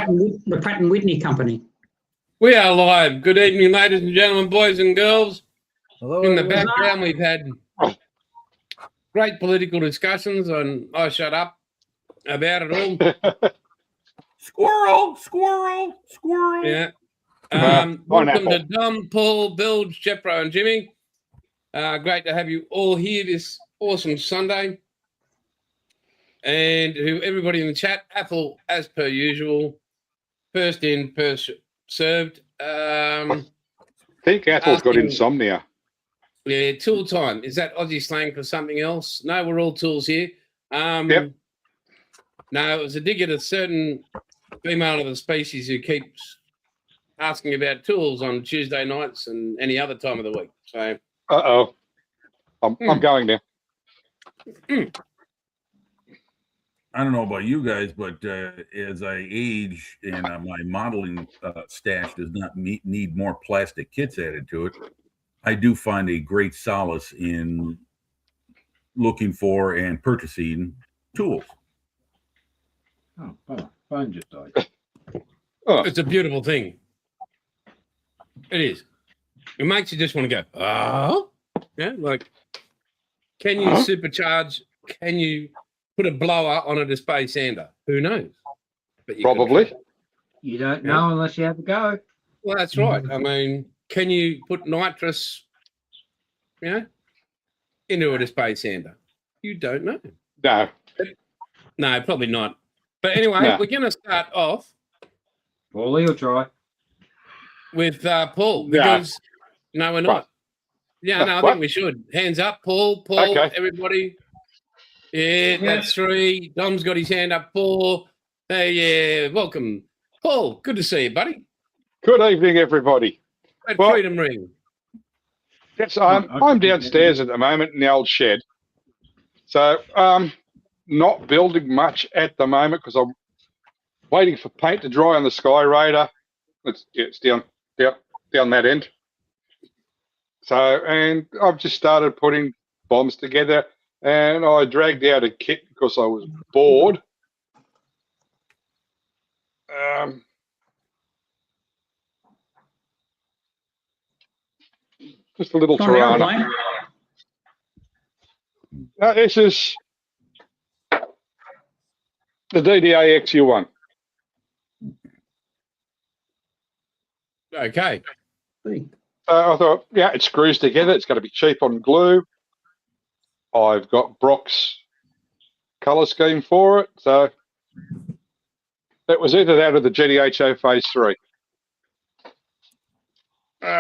the Pratt and Whitney Company. We are live. Good evening, ladies and gentlemen, boys and girls. Hello. In the background, we've had great political discussions on I Shut Up about it all. Squirrel. Yeah. Welcome to Dom, Paul, Bill, Jeffro, and Jimmy. Great to have you all here this awesome Sunday. And to everybody in the chat, Apple, as per usual, first in, first served. I think Apple's got insomnia. Yeah, tool time. Is that Aussie slang for something else? No, we're all tools here. Yep. No, it was a dig at a certain female of the species who keeps asking about tools on Tuesday nights and any other time of the week. So, I'm going now. I don't know about you guys, but as I age and my modeling stash does not need more plastic kits added to it, I do find a great solace in looking for and purchasing tools. Oh, phone just died. It's a beautiful thing. It is. It makes you just want to go, oh, yeah, like, can you supercharge? Can you put a blower on a display sander? Who knows? But Probably. You don't know unless you have a go. Well, that's right. I mean, can you put nitrous, into a display sander? You don't know. No, probably not. But anyway, we're going to start off. Paulie will try. With Paul, because no, we're not. What? Yeah, no, I think we should. Hands up, Paul, Okay. Everybody. Yeah, that's 3. Dom's got his hand up, 4. Yeah, welcome. Paul, good to see you, buddy. Good evening, everybody. That Well, freedom ring. Yes, I'm downstairs at the moment in the old shed. So not building much at the moment because I'm waiting for paint to dry on the Sky Raider. It's down that end. So, and I've just started putting bombs together, and I dragged out a kit because I was bored. Just a little Tirana. This is the DDA XU1. Okay. I thought, it screws together. It's going to be cheap on glue. I've got Brock's colour scheme for it. So that was either that or the GDHO Phase 3,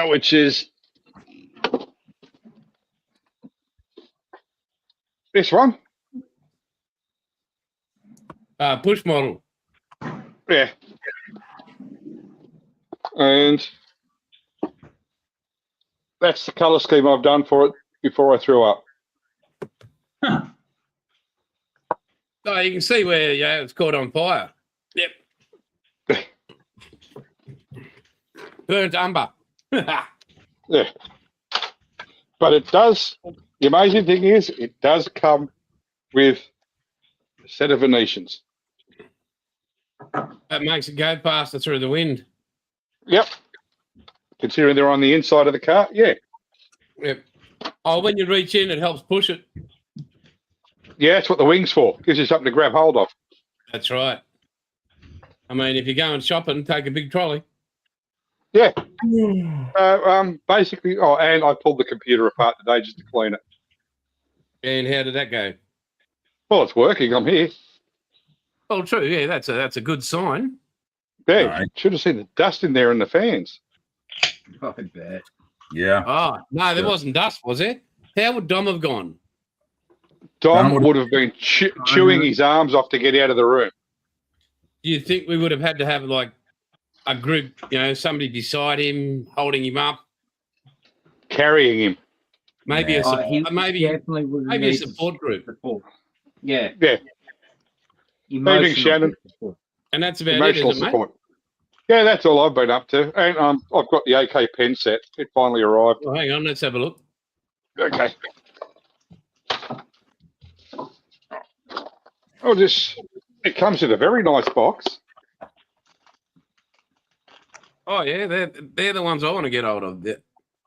which is this one. Push model. Yeah. And that's the colour scheme I've done for it before I threw up. Oh, you can see where it's caught on fire. Yep. Burnt umber. Yeah. But it does, the amazing thing is, it does come with a set of Venetians. That makes it go faster through the wind. Yep. Considering they're on the inside of the car, yeah. Yep. Oh, when you reach in, it helps push it. Yeah, that's what the wing's for. Gives you something to grab hold of. That's right. I mean, if you're going shopping, take a big trolley. Yeah. Basically, and I pulled the computer apart today just to clean it. And how did that go? Well, it's working. I'm here. Oh, true. Yeah, that's a good sign. Yeah, Right. should have seen the dust in there and the fans. I bet. Yeah. Oh, no, there wasn't dust, was there? How would Dom have gone? Dom would have been chewing his arms off to get out of the room. Do you think we would have had to have like a group, somebody beside him, holding him up? Carrying him. Maybe maybe a support group. Yeah. Yeah. Evening, Shannon. Support. And that's about Emotional it, isn't it, support. Yeah, that's all I've been up to. And I've got the AK pen set. It finally arrived. Well, hang on, let's have a look. Okay. It comes with a very nice box. Oh yeah, they're the ones I want to get hold of.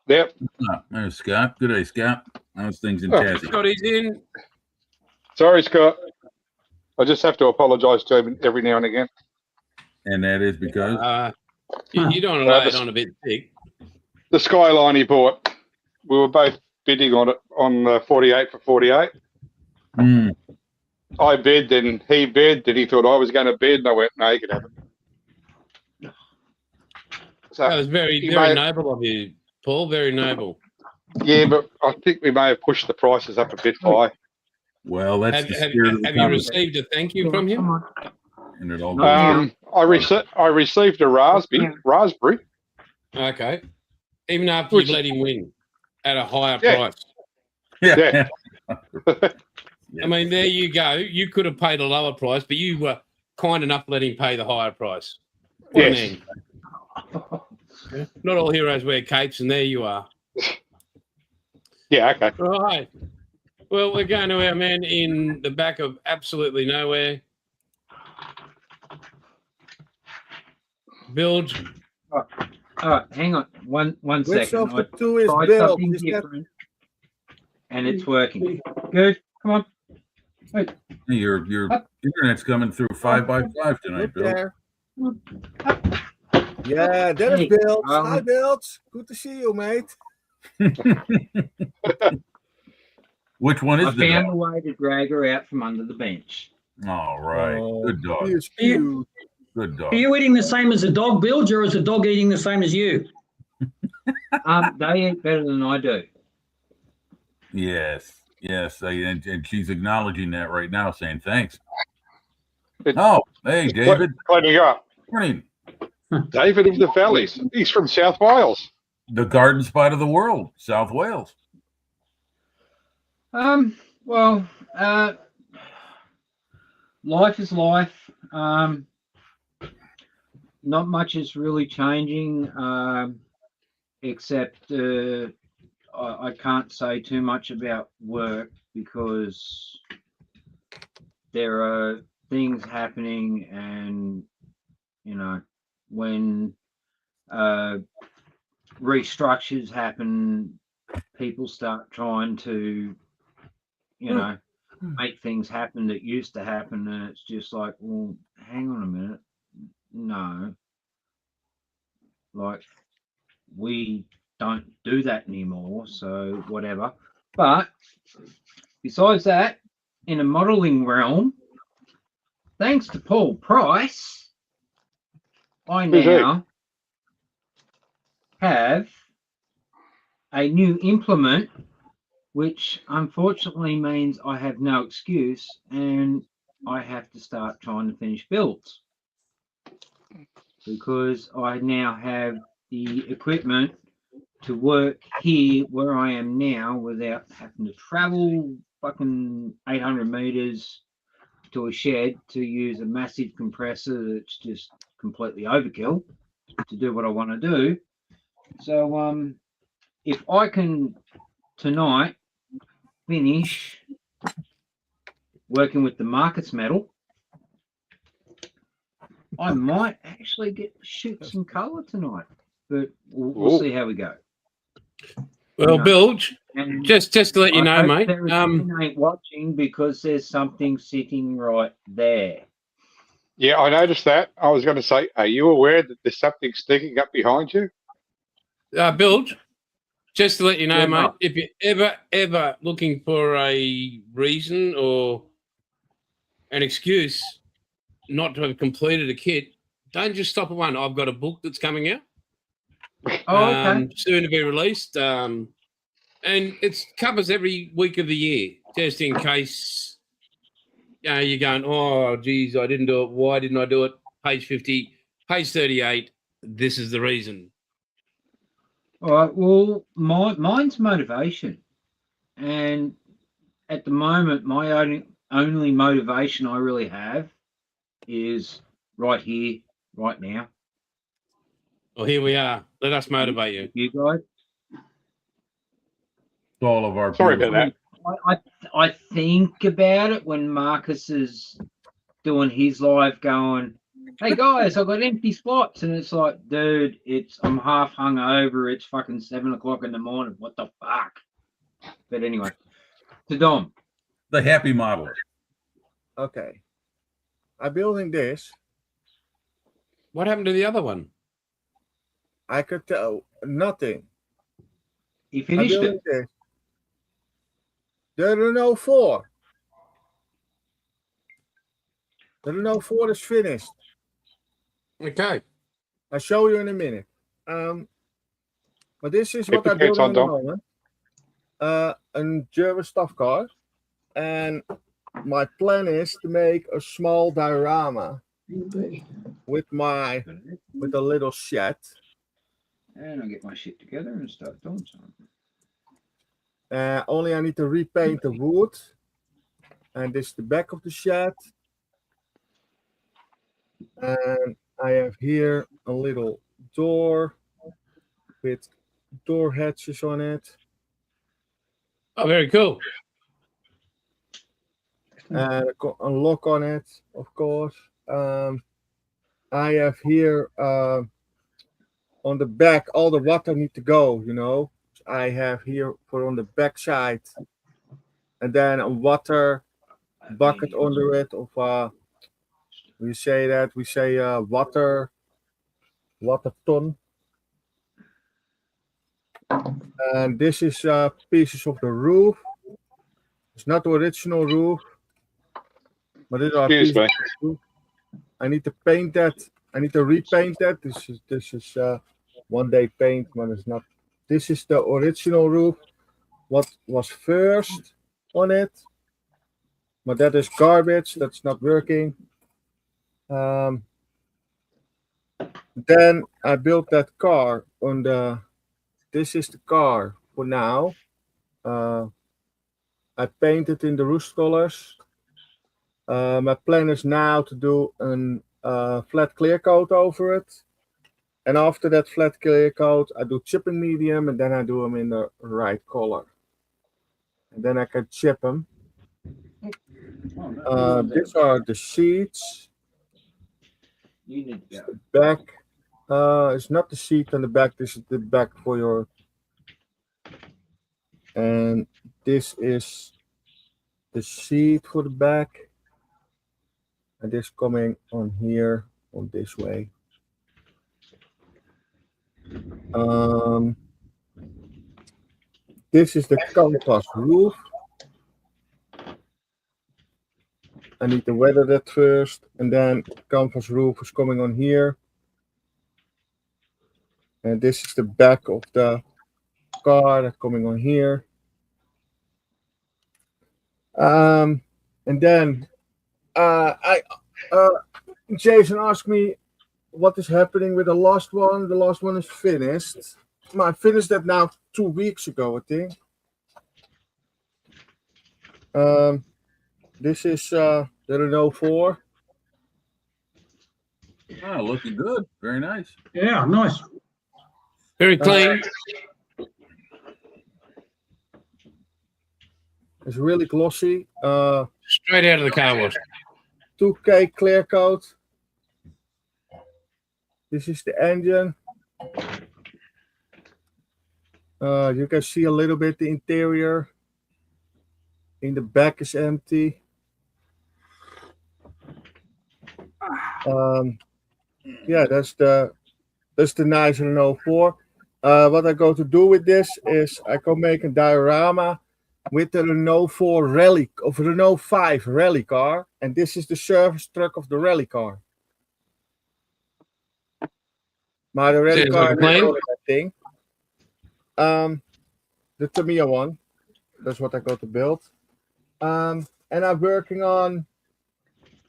Yep. Ah, there's Scott. Good day, Scott. How's things in Oh, Tassie? Scotty's in. Sorry, Scott. I just have to apologise to him every now and again. And that is because You don't want to lay it on a bit thick. The Skyline he bought, we were both bidding on it on 48 for 48. Hmm, I bid, then he bid, then he thought I was going to bid, and I went, no, you can have it. So, That was very, you very may- noble of you, Paul. Very noble. yeah, but I think we may have pushed the prices up a bit high. well, that's Have, the have, spirit of the have you conversation, received a thank you from him? Come on. and it all No. goes. I received a raspberry. Okay. Even after Which- you let him win at a higher Yeah. price. Yeah. I mean, there you go. You could have paid a lower price, but you were kind enough to let him pay the higher price. What a Yes. man. Not all heroes wear capes, and there you are. Yeah, okay. Right. Well, we're going to our man in the back of absolutely nowhere. Bilge. All right, hang on. One Which second. of I the two is tried Bill? something Is that different, and it's working. Good. Come on. Your internet's coming through 5x5 tonight, look Bill. there? Yeah, that is Hey, Bill. Hi, Bill. Good to see you, mate. Which one I is the found dog? a way to drag her out from under the bench. All right. Oh, Good He dog. is cute. Good dog. Are you eating the same as the dog, Bilge, or is the dog eating the same as you? They eat better than I do. Yes. Yes. And she's acknowledging that right now, saying thanks. It- Oh, hey, David. Cleaning up. Morning. David of the Valleys. He's from South Wales. The garden spot of the world, South Wales. Well, life is life. Not much is really changing, except I can't say too much about work because there are things happening, and when restructures happen, people start trying to make things happen that used to happen, and it's just like, well, hang on a minute. No, like, we don't do that anymore, so whatever. But besides that, in a modeling realm, thanks to Paul Price, I Who's he? now have a new implement, which unfortunately means I have no excuse and I have to start trying to finish builds, because I now have the equipment to work here where I am now without having to travel fucking 800 meters to a shed to use a massive compressor that's just completely overkill to do what I want to do. So if I can tonight finish working with the Marcus metal, I might actually get to shoot some colour tonight, but we'll see how we go. Well, No. Bilge, And just to let you I know, hope mate. Darren ain't watching, because there's something sitting right there. Yeah, I noticed that. I was going to say, are you aware that there's something sneaking up behind you? Bilge, just to let you know, Yeah, mate, no. if you're ever looking for a reason or an excuse not to have completed a kit, don't just stop at one. I've got a book that's coming out. Oh, okay. Soon to be released. And it covers every week of the year, just in case you're going, oh, geez, I didn't do it. Why didn't I do it? Page 50, page 38. This is the reason. All right. Well, mine's motivation, and at the moment, my only motivation I really have is right here, right now. Well, here we are. Let us motivate you. You guys. All of our Sorry people. about that. I think about it when Marcus is doing his live, going, hey guys, I've got empty spots, and it's like, dude, I'm half hungover. It's fucking 7 o'clock in the morning. What the fuck? But anyway, to Dom. The happy modeler. Okay. I'm building this. What happened to the other one? I could tell nothing. He I'm finished building it. this. The Renault 4. The Renault 4 is finished. Okay. I'll show you in a minute. But this is Keep what the I'm building pants on, at the Dom. moment. A German stuff car. And my plan is to make a small diorama with a little shed. And I'll get my shit together and start doing something. Only I need to repaint the wood. And this is the back of the shed. And I have here a little door with door hatches on it. Oh, very cool. And a lock on it, of course. I have here on the back all the water need to go, you know. I have here for on the back side, and then a water bucket under it of we say water ton. And this is pieces of the roof. It's not the original roof, but it are Excuse pieces me. of the roof. I need to paint that. I need to repaint that. This is 1 day paint, but it's not. This is the original roof. What was first on it, but that is garbage. That's not working. Then I built that car on the. This is the car for now. I painted in the roost colors. My plan is now to do a flat clear coat over it. And after that flat clear coat, I do chip and medium, and then I do them in the right color. And then I can chip them. These are the seats. You need to go. Back. It's not the seat on the back. This is the back for your. And this is the seat for the back. And this coming on here, on this way. This is the canvas roof. I need to weather that first, and then canvas roof is coming on here. And this is the back of the car that's coming on here. And then Jason asked me what is happening with the last one. The last one is finished. I finished that now 2 weeks ago, I think. This is the Renault 4. Oh, looking good. Very nice. Yeah, nice. Very clean. It's really glossy. Straight out of the car wash. 2K clear coat. This is the engine. You can see a little bit the interior. In the back is empty. Yeah, that's the nice Renault 4. What I go to do with this is I go make a diorama with the Renault 4 rally of Renault 5 rally car, and this is the service truck of the rally car. Maar the rally Sounds car like a plan. is that thing. The Tamiya one. That's what I got to build. And I'm working on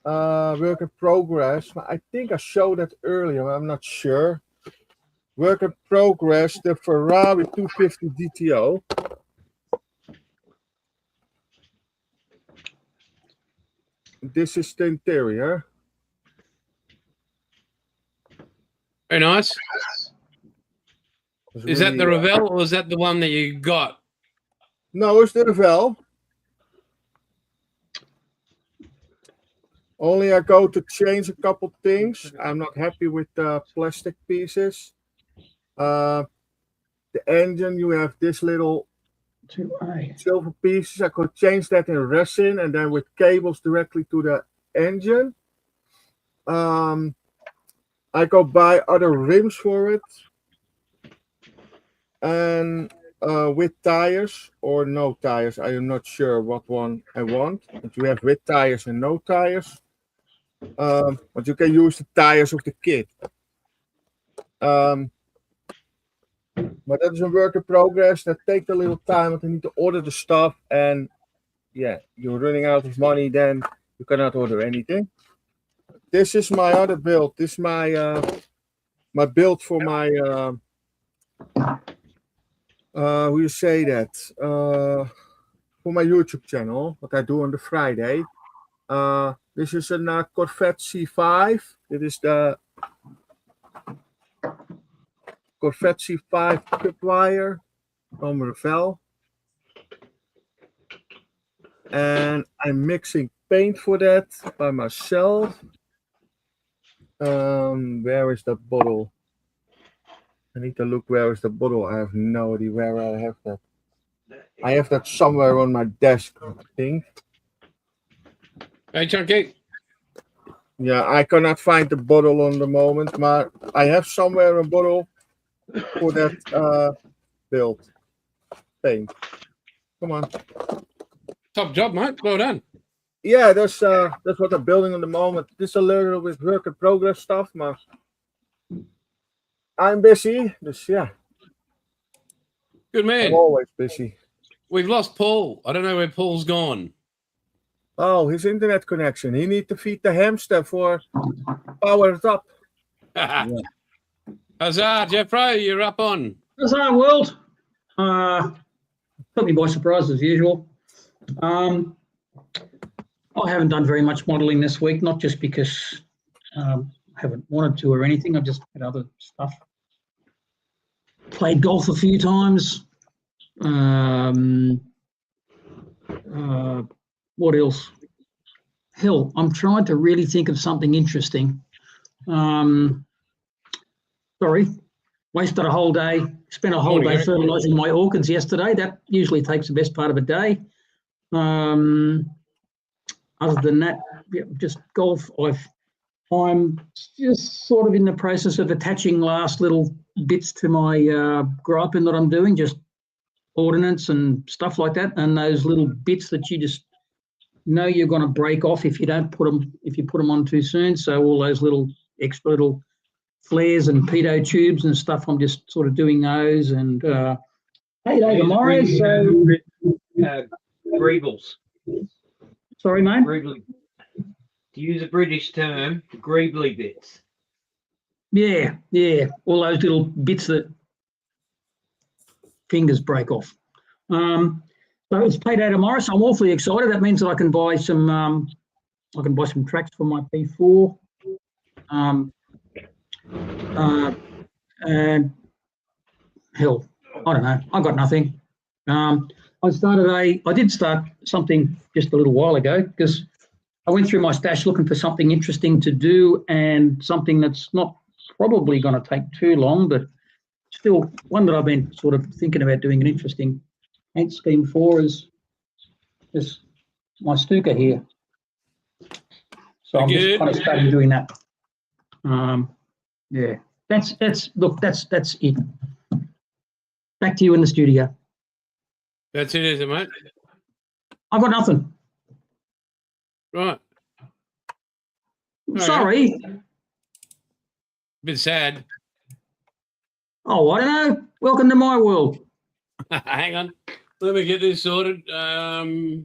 work in progress. I think I showed that earlier. I'm not sure. Work in progress. The Ferrari 250 GTO. This is the interior. Very nice. It's Is that the really, Revell or is that the one that you got? No, it's the Revell. Only I go to change a couple things. I'm not happy with the plastic pieces. The engine, you have this little 2A. silver pieces. I could change that in resin and then with cables directly to the engine. I go buy other rims for it. And with tires or no tires. I am not sure what one I want. But you have with tires and no tires. But you can use the tires of the kit. But that is a work in progress. That takes a little time. But you need to order the stuff, and yeah, you're running out of money. Then you cannot order anything. This is my other build. This is my my build for my how you say that? For my YouTube channel, what I do on the Friday. This is a Corvette C5. It is the Corvette C5 tripwire from Revell. And I'm mixing paint for that by myself. Where is the bottle? I need to look where is the bottle. I have no idea where I have that. I have that somewhere on my desk, I think. Hey, Chunky. Yeah, I cannot find the bottle on the moment, but I have somewhere a bottle for that build paint. Come on. Top job, mate. Well done. Yeah, that's what I'm building on the moment. This is a little bit work in progress stuff, but I'm busy. This yeah, Good man. I'm always busy. We've lost Paul. I don't know where Paul's gone. Oh, his internet connection. He need to feed the hamster for power it up. Huzzah, Jeffrey, you're up on. That's our world. Took me by surprise as usual. I haven't done very much modelling this week, not just because I haven't wanted to or anything. I've just had other stuff. Played golf a few times. What else? Hell, I'm trying to really think of something interesting. Sorry, wasted a whole day. Spent a whole day fertilising my orchids yesterday. That usually takes the best part of a day. Other than that, yeah, just golf. I'm just sort of in the process of attaching last little bits to my griping that I'm doing, just ordnance and stuff like that, and those little bits that you just know you're going to break off if you don't put them, if you put them on too soon. So all those little extra little flares and pitot tubes and stuff, I'm just sort of doing those. And hey, tomorrow. So Greebles. Sorry, mate. Greebly. To use a British term, greebly bits. Yeah, all those little bits that fingers break off. So it's payday tomorrow, so I'm awfully excited. That means that I can buy some tracks for my P4. And hell, I don't know. I got nothing. I did start something just a little while ago because I went through my stash looking for something interesting to do and something that's not probably going to take too long, but still one that I've been sort of thinking about doing an interesting paint scheme for is this, my Stuka here. So I'm just kind of starting doing that. Yeah, that's it. Back to you in the studio. That's it, is it, mate? I've got nothing. Right. Sorry. Bit sad. Oh, I don't know. Welcome to my world. Hang on. Let me get this sorted. Right.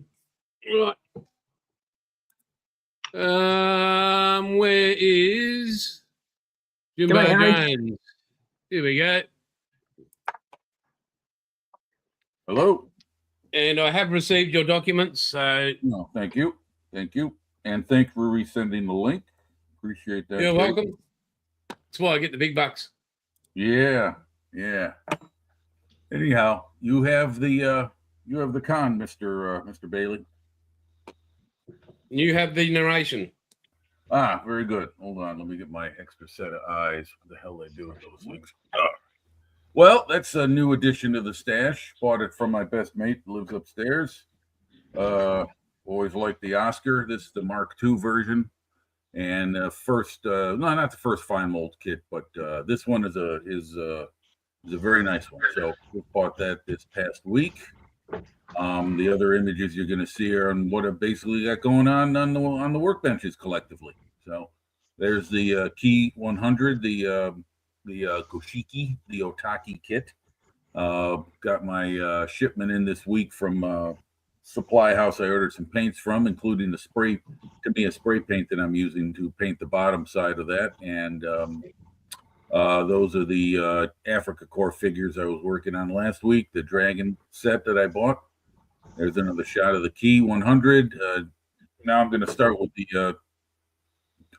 Where is Jimbo Jones? Here we go. Hello. And I have received your documents. So No, thank you. Thank you. And thanks for resending the link. Appreciate that. you're Jake. welcome. That's why I get the big bucks. Yeah. Anyhow, you have the con, Mr. Bailey. You have the narration. Ah, very good. Hold on. Let me get my extra set of eyes. What the hell they do with those things? Well, that's a new addition to the stash. Bought it from my best mate who lives upstairs. Always liked the Oscar. This is the Mark II version. And not the first fine mold kit, but this one is a very nice one. So we bought that this past week. The other images you're going to see are on what I've basically got going on the workbenches collectively. So there's the Key 100, the Goshiki, the Otaki kit. Got my shipment in this week from Supply House. I ordered some paints from, including the spray paint that I'm using to paint the bottom side of that. And those are the Africa Core figures I was working on last week, the Dragon set that I bought. There's another shot of the Key 100. Now I'm going to start with the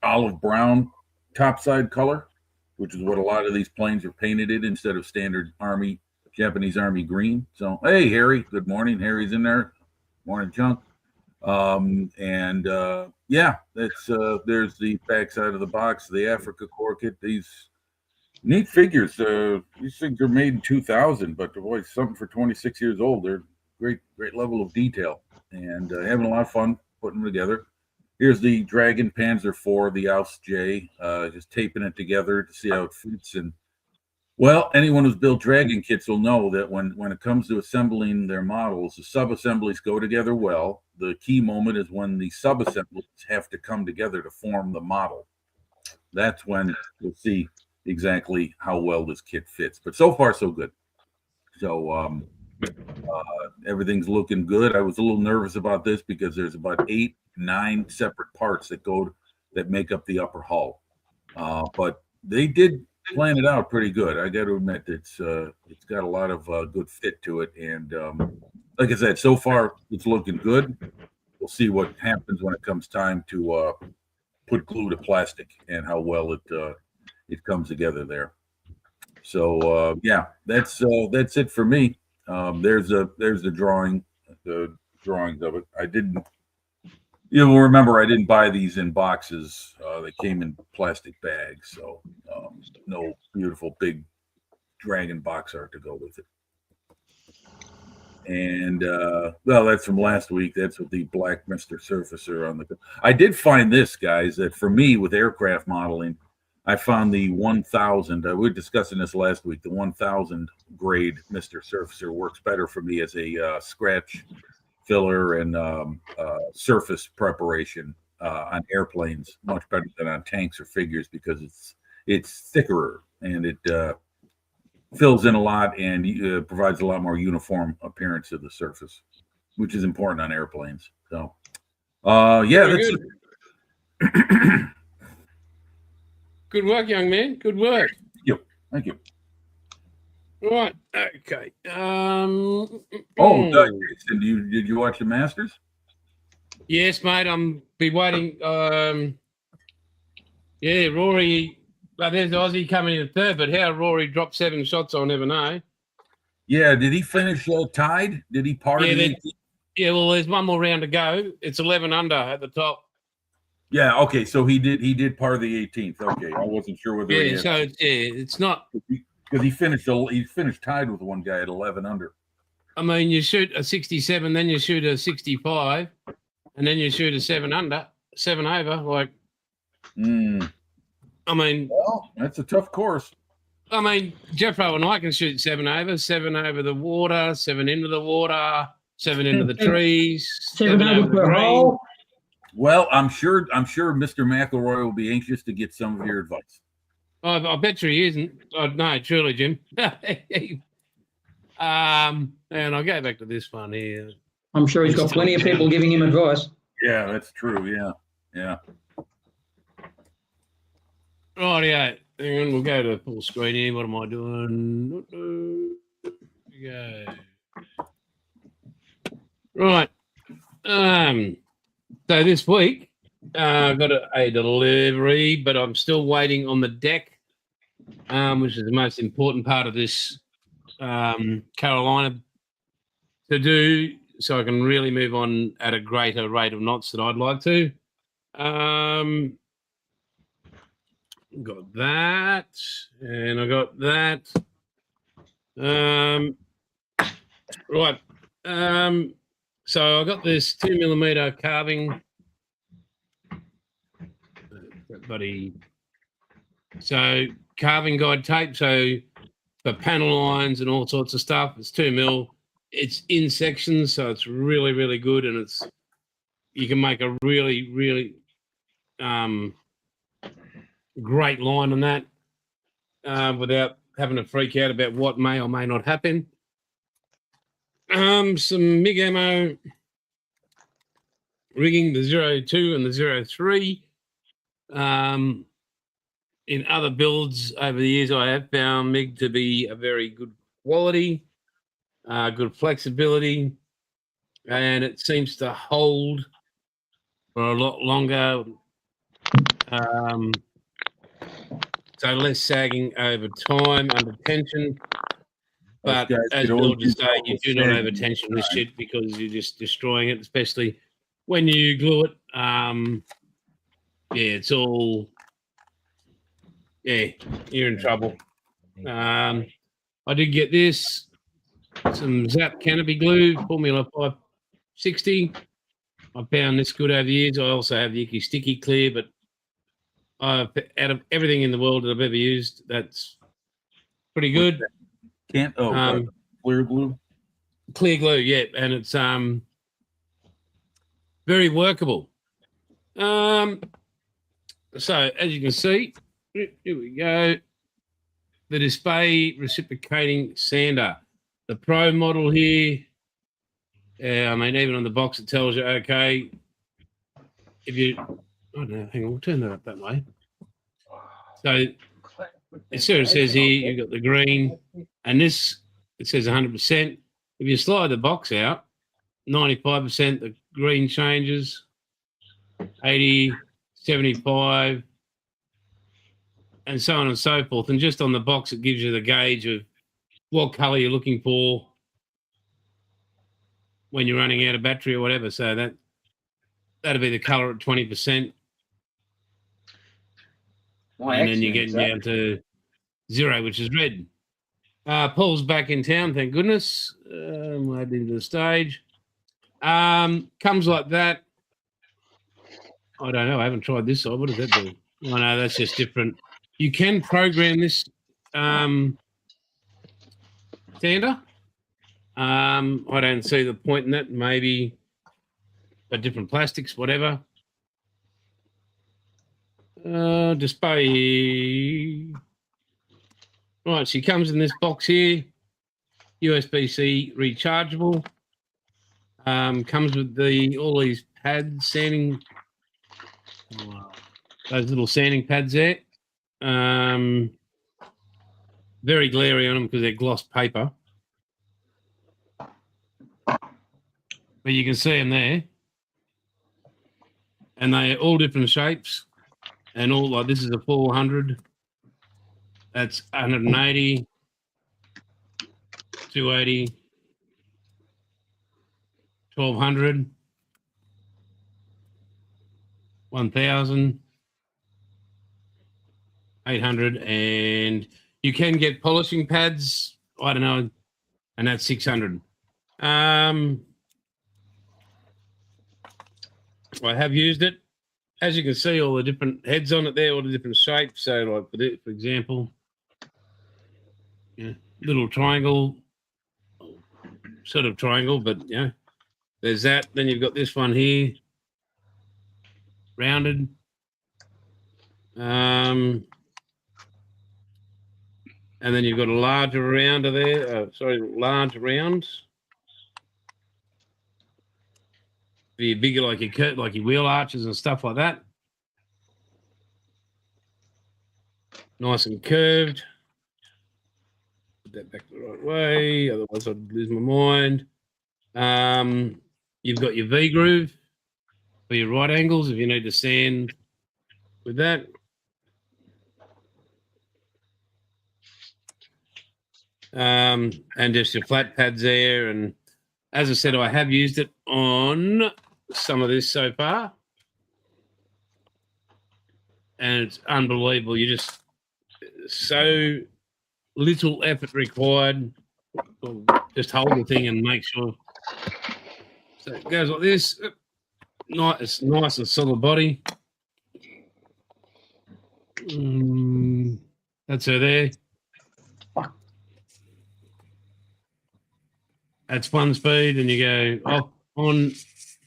olive brown topside color, which is what a lot of these planes are painted in instead of standard Japanese Army green. So, hey, Harry, good morning. Harry's in there. Morning, Chunk. Yeah, that's there's the back side of the box, the Africa Core kit. These neat figures. These things are made in 2000, but boy, something for 26 years old. They're great level of detail, and having a lot of fun putting them together. Here's the Dragon Panzer IV, the Aus J, just taping it together to see how it fits. And well, anyone who's built Dragon kits will know that when it comes to assembling their models, the sub-assemblies go together well. The key moment is when the sub-assemblies have to come together to form the model. That's when you'll see exactly how well this kit fits. But so far, so good. So everything's looking good. I was a little nervous about this because there's about 8-9 separate parts that make up the upper hull. But they did plan it out pretty good. I got to admit, it's got a lot of good fit to it. And like I said, so far it's looking good. We'll see what happens when it comes time to put glue to plastic and how well it comes together there. So yeah, that's it for me. There's the drawings of it. I didn't. You'll remember I didn't buy these in boxes. They came in plastic bags, so no beautiful big dragon box art to go with it. And well, that's from last week. That's with the Black Mr. Surfacer on the. I did find this, guys, that for me with aircraft modeling, I found the 1000. We were discussing this last week. The 1000 grade Mr. Surfacer works better for me as a scratch filler and surface preparation on airplanes, much better than on tanks or figures because it's thicker and it fills in a lot and provides a lot more uniform appearance of the surface, which is important on airplanes. So, yeah, that's it. Good work, young man. Good work. Thank you. Right. Okay. Did you watch the Masters? Yes, mate. I'm be waiting. Yeah, Rory. Well, there's Aussie coming in third, but how Rory dropped 7 shots, I'll never know. Yeah. Did he finish tied? Did he par? Yeah. Well, there's one more round to go. It's 11 under at the top. Yeah. Okay. So he did par the 18th. Okay. I wasn't sure whether. Yeah. So it's not. Because he finished tied with one guy at 11 under. I mean, you shoot a 67, then you shoot a 65, and then you shoot a 7 over. Like, I mean, well, that's a tough course. I mean, Jeffro and I can shoot 7 over the water, 7 into the water, 7 into the trees, 7 over per hole. Well, I'm sure Mr. McElroy will be anxious to get some of your advice. I bet you he isn't. Oh, no, truly, Jim. And I'll go back to this one here. I'm sure he's got plenty of people giving him advice. Yeah, that's true. Yeah. Rightio. Hang on, we'll go to full screen here. What am I doing? Go. Right. So this week, I've got a delivery, but I'm still waiting on the deck, which is the most important part of this Carolina to do, so I can really move on at a greater rate of knots that I'd like to. got that, and I got that. Right. So I got this 2mm carving. Buddy. So carving guide tape. So for panel lines and all sorts of stuff, it's 2mm. It's in sections, so it's really, really good, and you can make a really, really great line on that without having to freak out about what may or may not happen. Some MIG ammo rigging, the 02 and the 03. In other builds over the years, I have found MIG to be a very good quality, good flexibility, and it seems to hold for a lot longer. So less sagging over time under tension. But as Bill just say, you do not over tension this shit because you're just destroying it, especially when you glue it. Yeah, it's all, yeah, you're in trouble. I did get this, some Zap Canopy glue, Formula 560. I found this good over the years. I also have the Icky Sticky Clear, but out of everything in the world that I've ever used, that's pretty good. Clear glue? Clear glue, yeah, and it's very workable. So as you can see, here we go. The Display Reciprocating Sander, the Pro model here. I mean, even on the box it tells you, okay, if you, I don't know, hang on, we'll turn that up that way. So it sort of says here, you've got the green, and this, it says 100%. If you slide the box out, 95%, the green changes, 80, 75, and so on and so forth. And just on the box, it gives you the gauge of what color you're looking for when you're running out of battery or whatever. So that'll be the color at 20%. And then you're getting down to 0, which is red. Paul's back in town, thank goodness. Add into the stage. Comes like that. I don't know. I haven't tried this side. What does that do? Oh, no, that's just different. You can program this sander. I don't see the point in that. Maybe for different plastics, whatever. Display. Right, she comes in this box here. USB-C rechargeable. Comes with all these pads, sanding. Those little sanding pads there. Very glary on them because they're gloss paper. But you can see them there. And they're all different shapes. And all, like, this is a 400. That's 180. 280. 1200. 1000. 800. And you can get polishing pads. I don't know. And that's 600. I have used it. As you can see, all the different heads on it there, all the different shapes. So, like for example, yeah, little triangle, sort of triangle, but yeah, there's that. Then you've got this one here, rounded. And then you've got a larger rounder there. Large rounds. Be bigger, like your wheel arches and stuff like that. Nice and curved. Put that back the right way, otherwise I'd lose my mind. You've got your V groove for your right angles if you need to sand with that. And just your flat pads there. And as I said, I have used it on some of this so far. and it's unbelievable. You just so little effort required. Just hold the thing and make sure. So it goes like this. It's nice and solid body. That's her there. That's one speed, and you go off, on,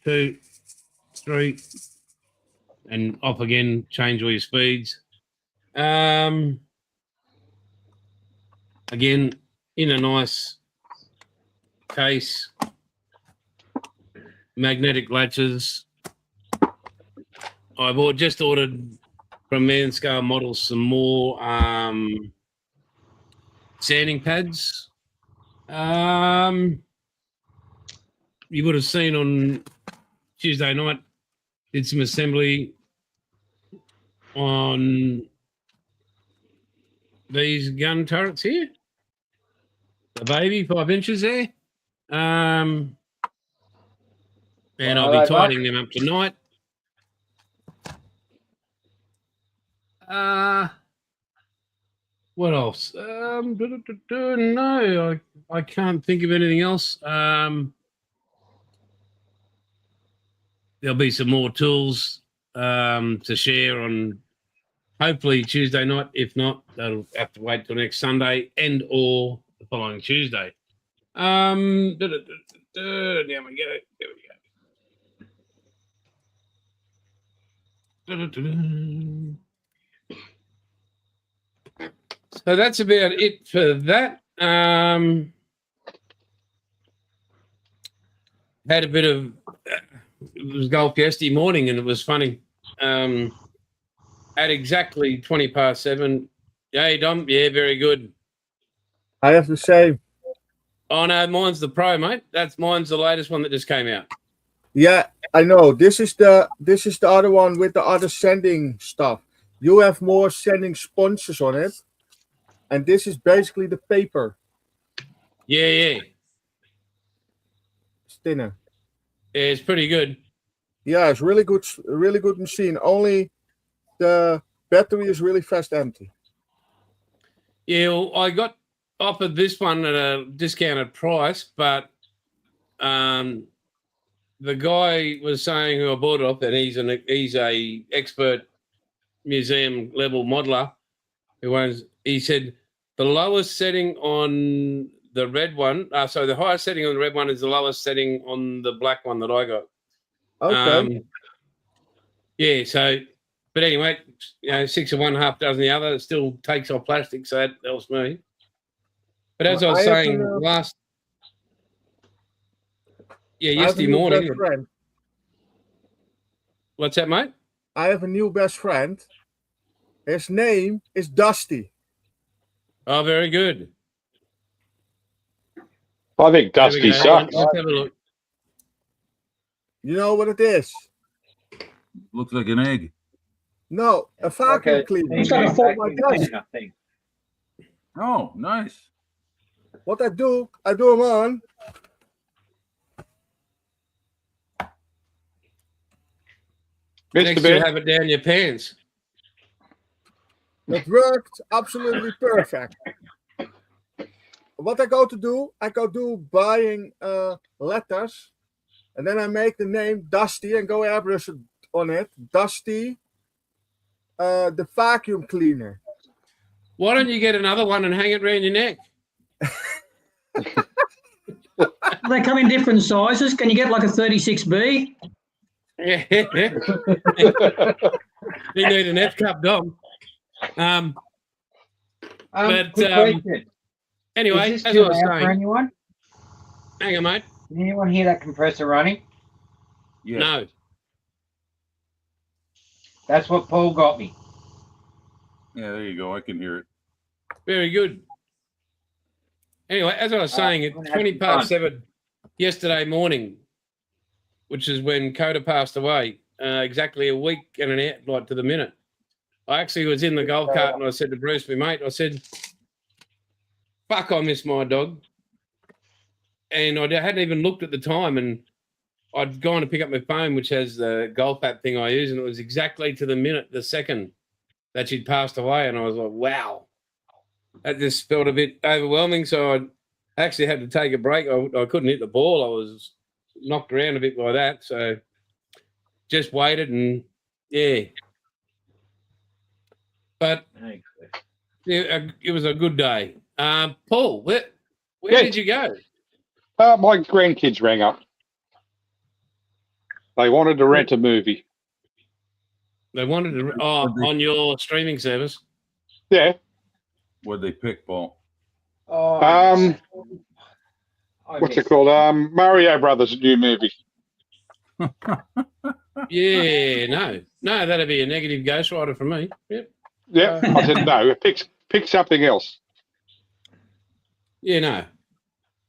2, 3, and off again. Change all your speeds. Again, in a nice case, magnetic latches. I just ordered from Manscale Models some more sanding pads. You would have seen on Tuesday night, did some assembly on these gun turrets here. The baby, 5 inches there. And I'll be tightening them up tonight. What else? No, I can't think of anything else. There'll be some more tools to share on hopefully Tuesday night. If not, that'll have to wait till next Sunday and or the following Tuesday. There we go. There we go. So that's about it for that. Had a bit of it was golf yesterday morning, and it was funny. At exactly 7:20. Hey, Dom. Yeah, very good. I have the same. Oh no, mine's the Pro, mate. Mine's the latest one that just came out. Yeah, I know. This is the other one with the other sanding stuff. You have more sanding sponges on it, and this is basically the paper. Yeah. It's thinner. Yeah, it's pretty good. Yeah, it's really good machine. Only the battery is really fast empty. Yeah, well, I got offered this one at a discounted price, but the guy was saying who I bought it off, and he's a expert museum level modeler he said the lowest setting on the red one, so the highest setting on the red one is the lowest setting on the black one that I got. Okay. Yeah, so, but anyway, 6 of one, half dozen the other. It still takes off plastic, so that helps me. But as I was saying yesterday morning. What's that, mate? I have a new best friend. His name is Dusty. Oh, very good. I think Dusty sucks. Let's have a look. You know what it is? Looks like an egg. No, a vacuum cleaner. It's got a fault like that. Oh, nice. What I do them on. Next to have it down your pants. It worked absolutely perfect. What I go do buying letters, and then I make the name Dusty and go airbrush it on it. Dusty, the vacuum cleaner. Why don't you get another one and hang it around your neck? They come in different sizes. Can you get like a 36B? Yeah. You need an F cup, Dom. But anyway, is as this I was too loud for saying, anyone? hang on, mate. Can anyone hear that compressor running? Yeah. No. That's what Paul got me. Yeah, there you go. I can hear it. Very good. Anyway, as I was saying, at 7:20 yesterday morning, which is when Coda passed away, exactly a week and an hour, like to the minute. I actually was in the golf cart and I said to Bruce, my mate, I said, fuck, I miss my dog. And I hadn't even looked at the time, and I'd gone to pick up my phone, which has the golf app thing I use, and it was exactly to the minute, the second. that she'd passed away, and I was like, wow. That just felt a bit overwhelming, so I actually had to take a break. I couldn't hit the ball. I was knocked around a bit by that, so just waited, and yeah. But yeah, it was a good day. Paul, where did you go? My grandkids rang up. They wanted to rent a movie. They wanted to on your streaming service. Yeah. What'd they pick, Paul? Oh, What's it called? Mario Brothers new movie. Yeah, no, that'd be a negative ghostwriter for me. Yep. Yeah. I said no. Pick something else. Yeah, no.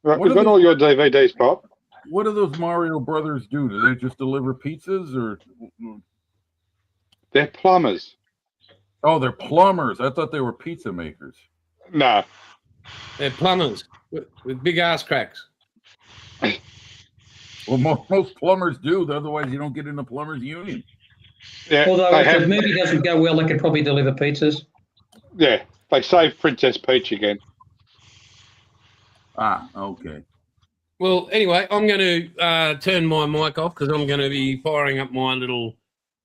Right, What we've are got the- all your DVDs, Pop. What do those Mario Brothers do? Do they just deliver pizzas or? They're plumbers. Oh, they're plumbers. I thought they were pizza makers. No. They're plumbers with big ass cracks. Well, most plumbers do. Otherwise, you don't get in the plumbers union. Yeah. Although they if the have, movie doesn't go well, they could probably deliver pizzas. yeah. They saved Princess Peach again. Ah, okay. Well, anyway, I'm going to turn my mic off because I'm going to be firing up my little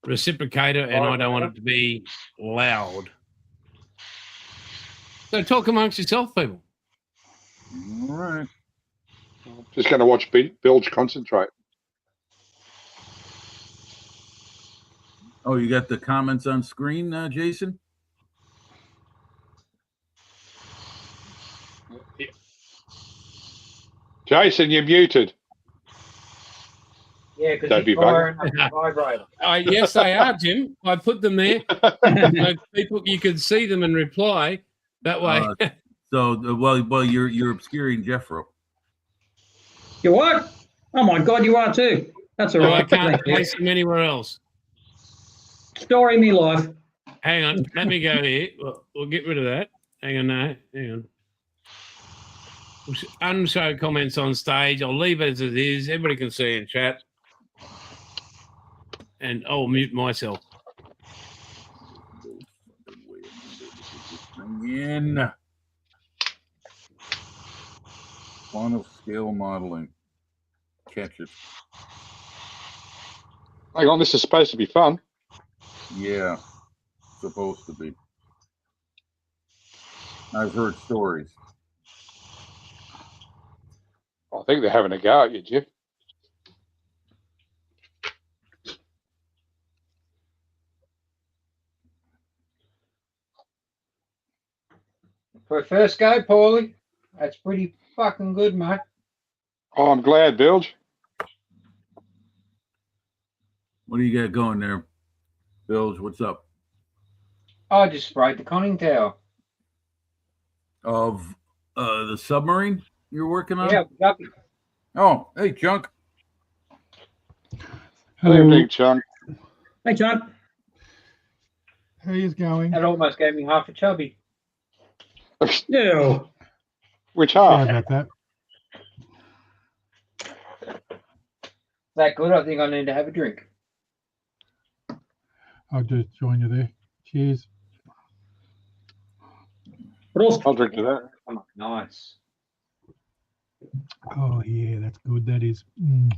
reciprocator, and I don't want it to be loud. So talk amongst yourself, people. All right. Just going to watch Bilge concentrate. Oh, you got the comments on screen, Jason? Jason, you're muted. Yeah, because Don't be he's firing up the vibrator. Yes, they are, Jim. I put them there so people you can see them and reply that way. Well, you're obscuring Jeffro. You what? Oh my God, you are too. That's all So I right. can't Thank you. place them anywhere else. Story me life. Hang on, let me go here. We'll get rid of that. Hang on. Unshow comments on stage. I'll leave it as it is. Everybody can see in chat. And I'll mute myself. In final scale modeling. Catch it. Hang on, this is supposed to be fun. Yeah, supposed to be. I've heard stories. I think they're having a go at you, Jeff. For a first go, Paulie, that's pretty fucking good, mate. Oh, I'm glad, Bilge. What do you got going there, Bilge? What's up? I just sprayed the conning tower. Of the submarine you're working on? Yeah, guppy. Oh, hey, Junk. Hello, Big Chunk. Hey, John. How you going? That almost gave me half a chubby. Yeah. Which Sorry half? about that. That good? I think I need to have a drink. I'll just join you there. Cheers. Prost. I'll drink to that. Oh, nice. Oh yeah, that's good. That is. Mm.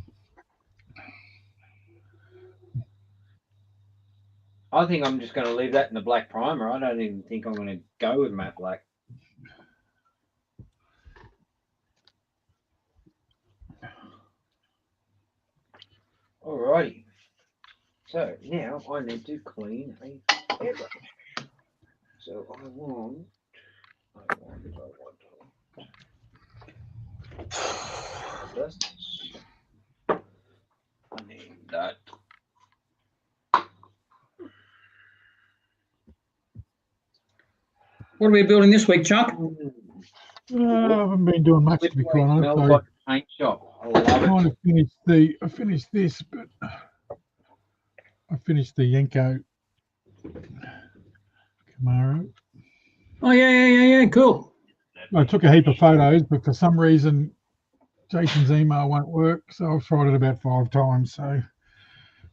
I think I'm just going to leave that in the black primer. I don't even think I'm going to go with matte black. Alrighty. So now I need to clean a hairbrush. So I want this. I need that. What are we building this week, Chuck? I haven't been doing much to be quite honest. Smells I like a paint shop. I love kind it. of finished this, but I finished the Yenko Camaro. Oh, yeah. Cool. I took a heap of photos, but for some reason, Jason's email won't work. So I've tried it about 5 times. So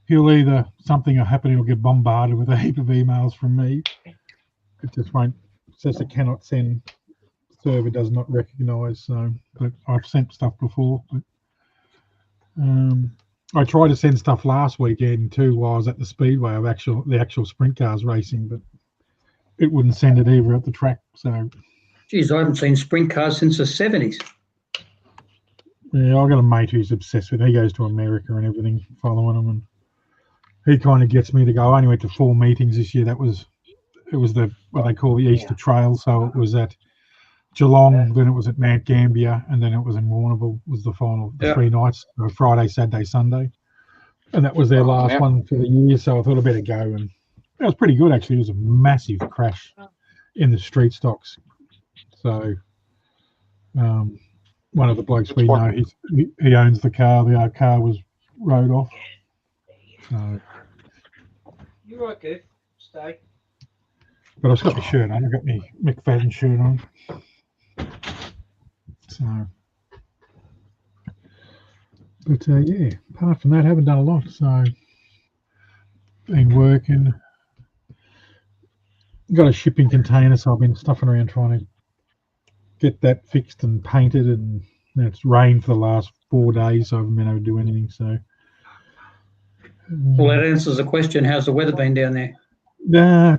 he'll either something will happen, he'll get bombarded with a heap of emails from me. It just won't. It says it cannot send. Server does not recognise. So, but I've sent stuff before. But, I tried to send stuff last weekend too while I was at the speedway of the actual sprint cars racing, but it wouldn't send it either at the track. So, geez, I haven't seen sprint cars since the 70s. yeah, I've got a mate who's obsessed with it. He goes to America and everything, following them, and he kind of gets me to go. I only went to 4 meetings this year. It was the what they call the Easter Trail. So it was at Geelong, then it was at Mount Gambier, and then it was in Warrnambool. Was the final 3 nights, Friday, Saturday, Sunday, and that was their last one for the year. So I thought I'd better go, and it was pretty good actually. It was a massive crash in the street stocks. So one of the blokes we know, he owns the car. The car was rode off. So, You're right, Kev. Stay. but I've got my shirt on. I've got my McFadden shirt on. So, but yeah, apart from that, I haven't done a lot. So, been working. Got a shipping container, so I've been stuffing around trying to get that fixed and painted. And it's rained for the last 4 days, so I haven't been able to do anything. So, Well, that answers the question. How's the weather been down there? nah,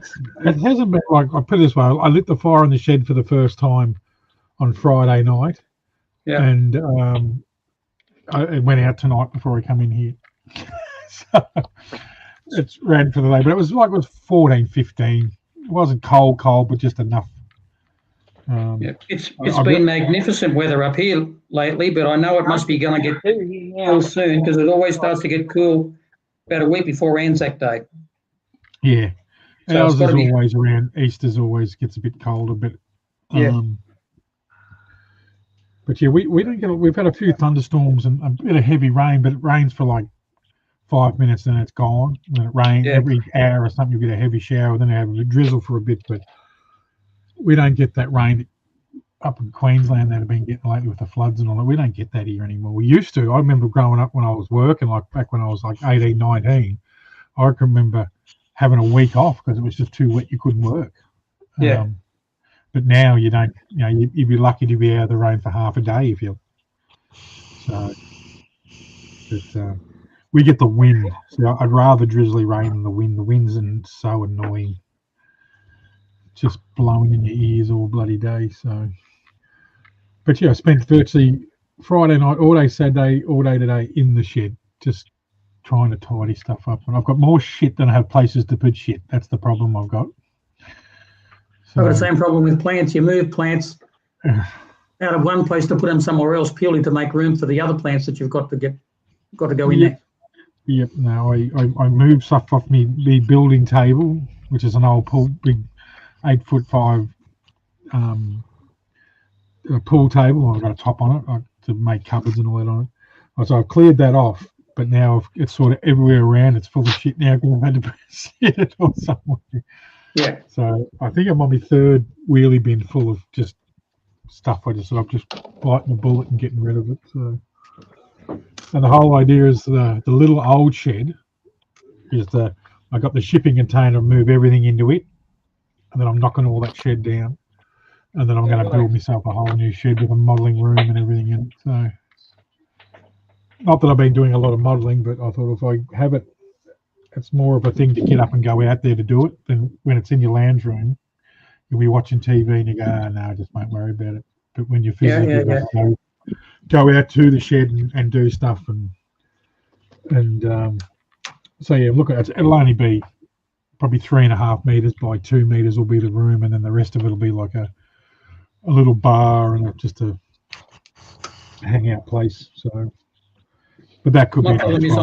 it hasn't been like I put it this way. I lit the fire in the shed for the first time on Friday night. Yeah. And it went out tonight before I come in here. So it's ran for the day, but it was 14, 15. It wasn't cold, but just enough. It's been magnificent weather up here lately, but I know it must be going to get cool soon because it always starts to get cool about a week before Anzac Day. Yeah. So ours is always around Easter's always gets a bit colder, but but yeah, we don't get. We've had a few thunderstorms and a bit of heavy rain, but it rains for like 5 minutes, then it's gone. And it rains every hour or something. You get a heavy shower, then you have a drizzle for a bit, but we don't get that rain up in Queensland that have been getting lately with the floods and all that. We don't get that here anymore. We used to. I remember growing up when I was working, like back when I was like 18, 19. I can remember having a week off because it was just too wet. You couldn't work. Yeah. But now you don't. You'd be lucky to be out of the rain for half a day if you. So, but we get the wind. So I'd rather drizzly rain than the wind. The wind's so annoying. Just blowing in your ears all bloody day. So, but yeah, I spent virtually Friday night, all day Saturday, all day today in the shed, just trying to tidy stuff up. And I've got more shit than I have places to put shit. That's the problem I've got. So, I've got the same problem with plants. You move plants out of one place to put them somewhere else purely to make room for the other plants that you've got to go in there. Yep. No, I moved stuff off me building table, which is an old big 8'5" pool table. I've got a top on it to make cupboards and all that on it. So I've cleared that off, but now it's sort of everywhere around. It's full of shit now because I've had to set it or somewhere. Yeah. So I think I'm on my 3rd wheelie bin full of just stuff. I'm just biting the bullet and getting rid of it. So, and the whole idea is the little old shed is I got the shipping container, move everything into it, and then I'm knocking all that shed down, and then I'm going to build myself a whole new shed with a modelling room and everything in it. So, not that I've been doing a lot of modelling, but I thought if I have it, it's more of a thing to get up and go out there to do it than when it's in your lounge room. You'll be watching TV and you go, oh, no, I just won't worry about it. But when you're physically go out to the shed and do stuff and so yeah, look at it. It'll only be probably 3.5 meters by 2 meters will be the room, and then the rest of it'll be like a little bar and just a hangout place. So, but that could My be. problem is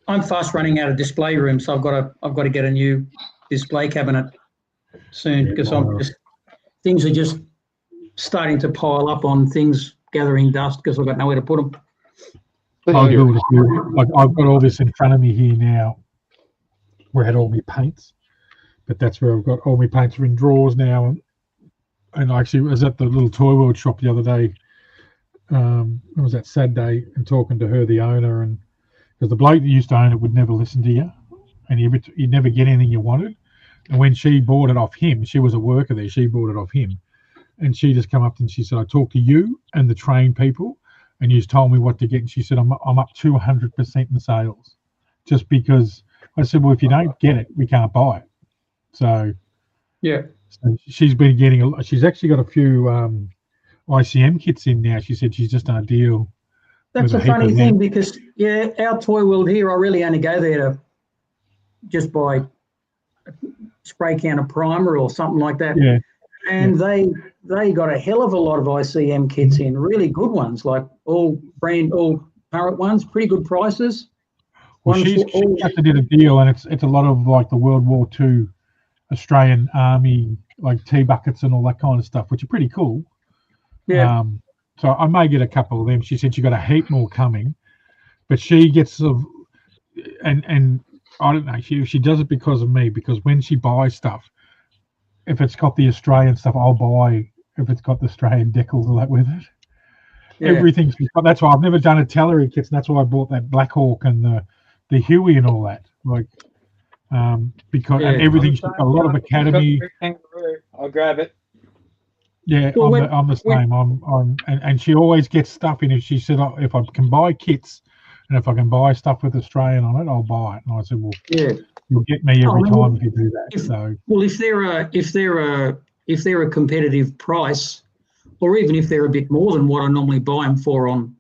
I'm fast running out of display room, so I've got to get a new display cabinet soon because things are just starting to pile up on things, gathering dust because I've got nowhere to put them. Like I've got all this in front of me here now, where I had all my paints, but that's where I've got all my paints are in drawers now. And I actually was at the little Toy World shop the other day. It was that Saturday and talking to her, the owner, and because the bloke that used to own it would never listen to you, and you'd never get anything you wanted. And when she bought it off him, she was a worker there. She bought it off him, and she just come up and she said, "I talked to you and the train people, and you told me what to get." And she said, "I'm up 200% in sales, just because." I said, "Well, if you don't get it, we can't buy it." So she's been getting she's actually got a few ICM kits in now. She said she's just done a deal. That's a funny thing because, our Toy World here, I really only go there to just buy spray can of primer or something like that. Yeah. And they got a hell of a lot of ICM kits in, really good ones, like all current ones, pretty good prices. Well, she actually did a deal, and it's a lot of like the World War II Australian Army, like tea buckets and all that kind of stuff, which are pretty cool. Yeah. So I may get a couple of them. She said she got a heap more coming, but she gets and I don't know. She does it because of me, because when she buys stuff, if it's got the Australian stuff, I'll buy. If it's got the Australian decals or that with it, everything's. That's why I've never done a Tellery kits, and that's why I bought that Black Hawk and the Huey and all that. Like, because and everything's got a lot of Academy. I'll grab it. Yeah, Well, I'm the same. And she always gets stuff in. If she said, if I can buy kits, and if I can buy stuff with Australian on it, I'll buy it. And I said, well, you'll get me every time if you do that. Well, if they're a competitive price, or even if they're a bit more than what I normally buy them for on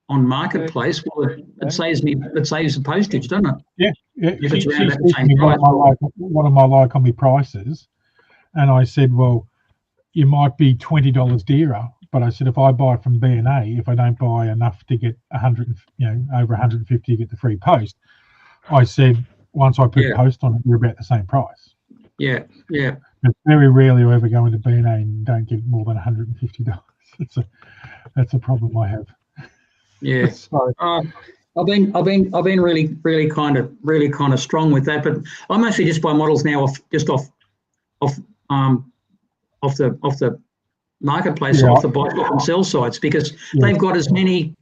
Marketplace, well, it saves the postage, doesn't it? Yeah. If it's around that same price. What am I like on my prices? And I said, well, you might be $20 dearer, but I said if I buy from B&A, if I don't buy enough to get 100, over 150 to get the free post, I said once I put post on it, you're about the same price. Yeah. But very rarely I ever go into B&A and don't get more than $150. That's a problem I have. Yeah. I've been really kind of strong with that, but I mostly just buy models now off the Marketplace, off the buy and sell sites, because they've got as many.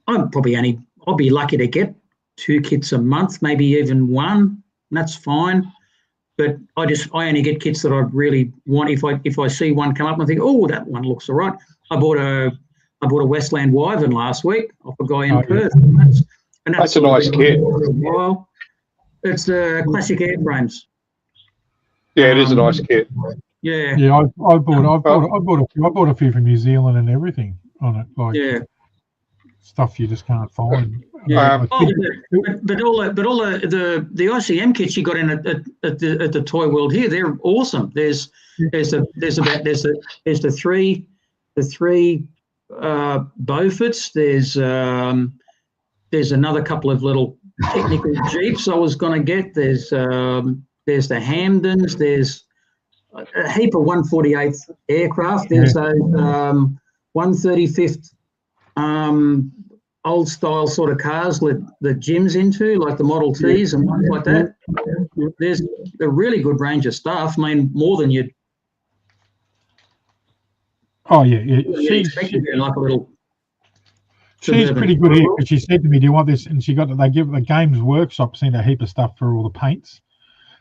I'll be lucky to get 2 kits a month, maybe even 1. And that's fine. But I only get kits that I really want. If I see one come up and I think, oh, that one looks all right. I bought a Westland Wyvern last week off a guy in Perth. And that's a nice kit. Well, it's classic airframes. Yeah, it is a nice kit. Yeah. Yeah, I bought a few from New Zealand and everything on it, like stuff you just can't find. Yeah. But all the ICM kits you got in at the Toy World here, they're awesome. There's the three Beauforts. There's another couple of little technical Jeeps I was going to get. There's the Hamdens. There's a heap of 148th aircraft. There's those 135th old style sort of cars that Jim's into, like the Model Ts and ones like that. There's a really good range of stuff. I mean, more than you'd. Oh yeah. She's like a little. She's pretty good here, because she said to me, "Do you want this?" And they give the Games Workshop sent a heap of stuff for all the paints.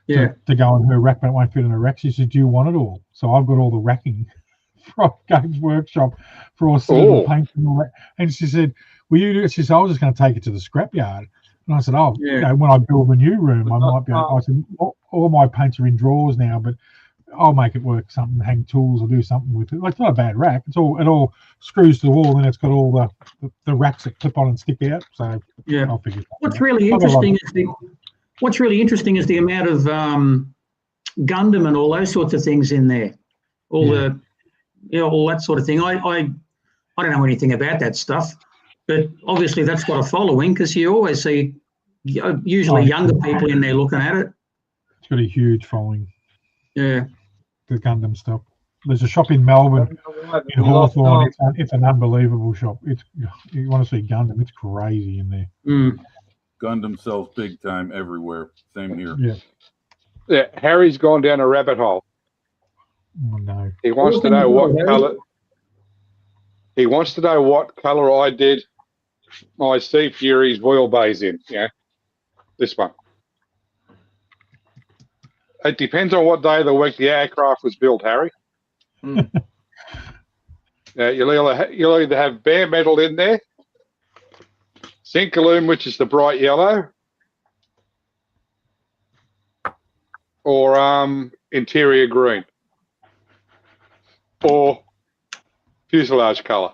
To go on her rack, but it won't fit in her rack. She said, "Do you want it all?" So I've got all the racking from Games Workshop for all silver paint and all that. And she said, "Will you do it?" She said, "I was just going to take it to the scrapyard." And I said, when I build a new room, I might be able. I said, all my paints are in drawers now, but I'll make it work. Something, hang tools or do something with it. Like, it's not a bad rack. It all screws to the wall, and it's got all the racks that clip on and stick out. So I'll figure it out. What's really interesting is the amount of Gundam and all those sorts of things in there. All that sort of thing. I don't know anything about that stuff, but obviously that's got a following, because you always see usually younger people in there looking at it. It's got a huge following. Yeah. The Gundam stuff. There's a shop in Melbourne, in Hawthorne. It's an unbelievable shop. You want to see Gundam? It's crazy in there. Gundam sells big time everywhere. Same here. Yeah, Harry's gone down a rabbit hole. Oh, no. He wants to know what color. He wants to know what color I did my Steve Fury's Royal Bay's in. Yeah, this one. It depends on what day of the week the aircraft was built, Harry. Mm. You'll either have bare metal in there, Zinc-aluminum, which is the bright yellow, or interior green, or fuselage colour,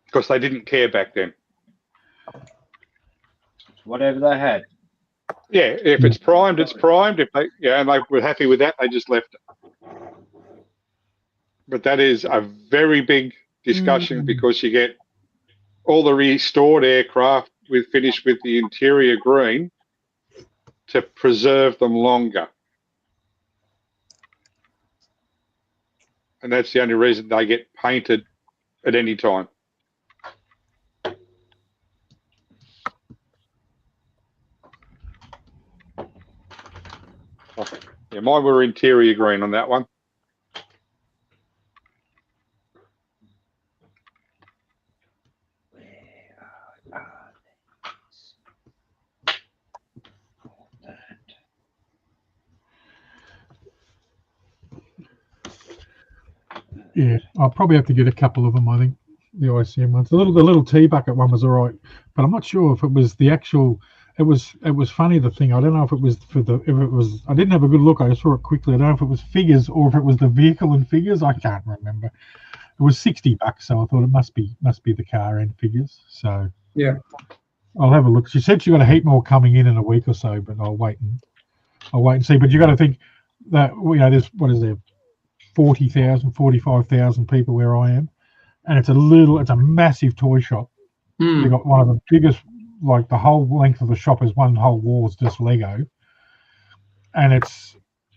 because they didn't care back then. Whatever they had. Yeah, if it's primed, it's primed. If they, and they were happy with that, they just left it. But that is a very big discussion because you get all the restored aircraft finished with the interior green to preserve them longer. And that's the only reason they get painted at any time. Yeah, mine were interior green on that one. Yeah, I'll probably have to get a couple of them. I think the ICM ones. The little tea bucket one was all right, but I'm not sure if it was the actual. It was funny, the thing. I don't know if it was I didn't have a good look. I saw it quickly. I don't know if it was figures or if it was the vehicle and figures. I can't remember. It was $60, so I thought it must be the car and figures. So Yeah. I'll have a look. She said she got a heap more coming in a week or so, but I'll wait and see. But you got to think that there's what is there, 40,000, 45,000 people where I am, and it's a massive toy shop. They got one of the biggest. Like the whole length of the shop is one whole wall is just Lego, and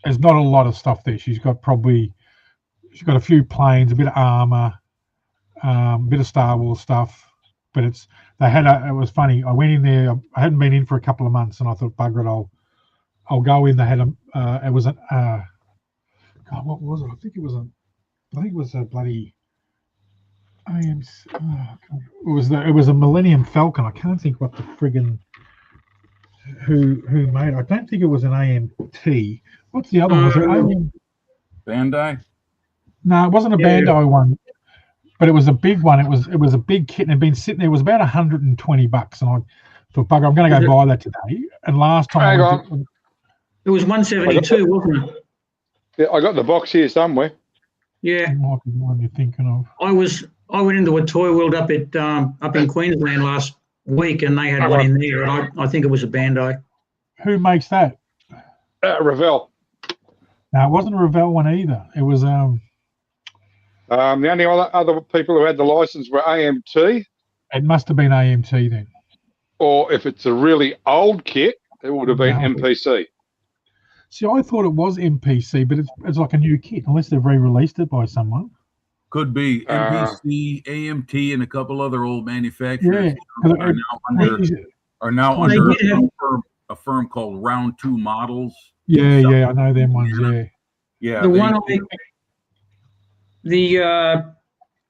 there's not a lot of stuff there. She's got a few planes, a bit of armor, a bit of Star Wars stuff. But it was funny. I went in there. I hadn't been in for a couple of months, and I thought, bugger it, I'll go in. They had it was God, what was it? I think it was a bloody. It was a Millennium Falcon. I can't think what the friggin' who made it. I don't think it was an AMT. What's the other one? Was it AM? Bandai? No, it wasn't a Bandai one, but it was a big one. It was a big kit and it had been sitting there. It was about $120, and I thought, bugger, I'm going to go buy that today. And last time it was 172, wasn't it? Yeah, I got the box here somewhere. Yeah. It might be the one you're thinking of. I went into a toy world up in Queensland last week, and they had one in there, and I think it was a Bandai. Who makes that? Revell. No, it wasn't a Revell one either. It was the only other people who had the license were AMT. It must have been AMT then. Or if it's a really old kit, it would have been MPC. See, I thought it was MPC, but it's like a new kit, unless they've re-released it by someone. Could be MPC, AMT, and a couple other old manufacturers are now under a firm called Round 2 Models. Yeah, I know them ones. Yeah.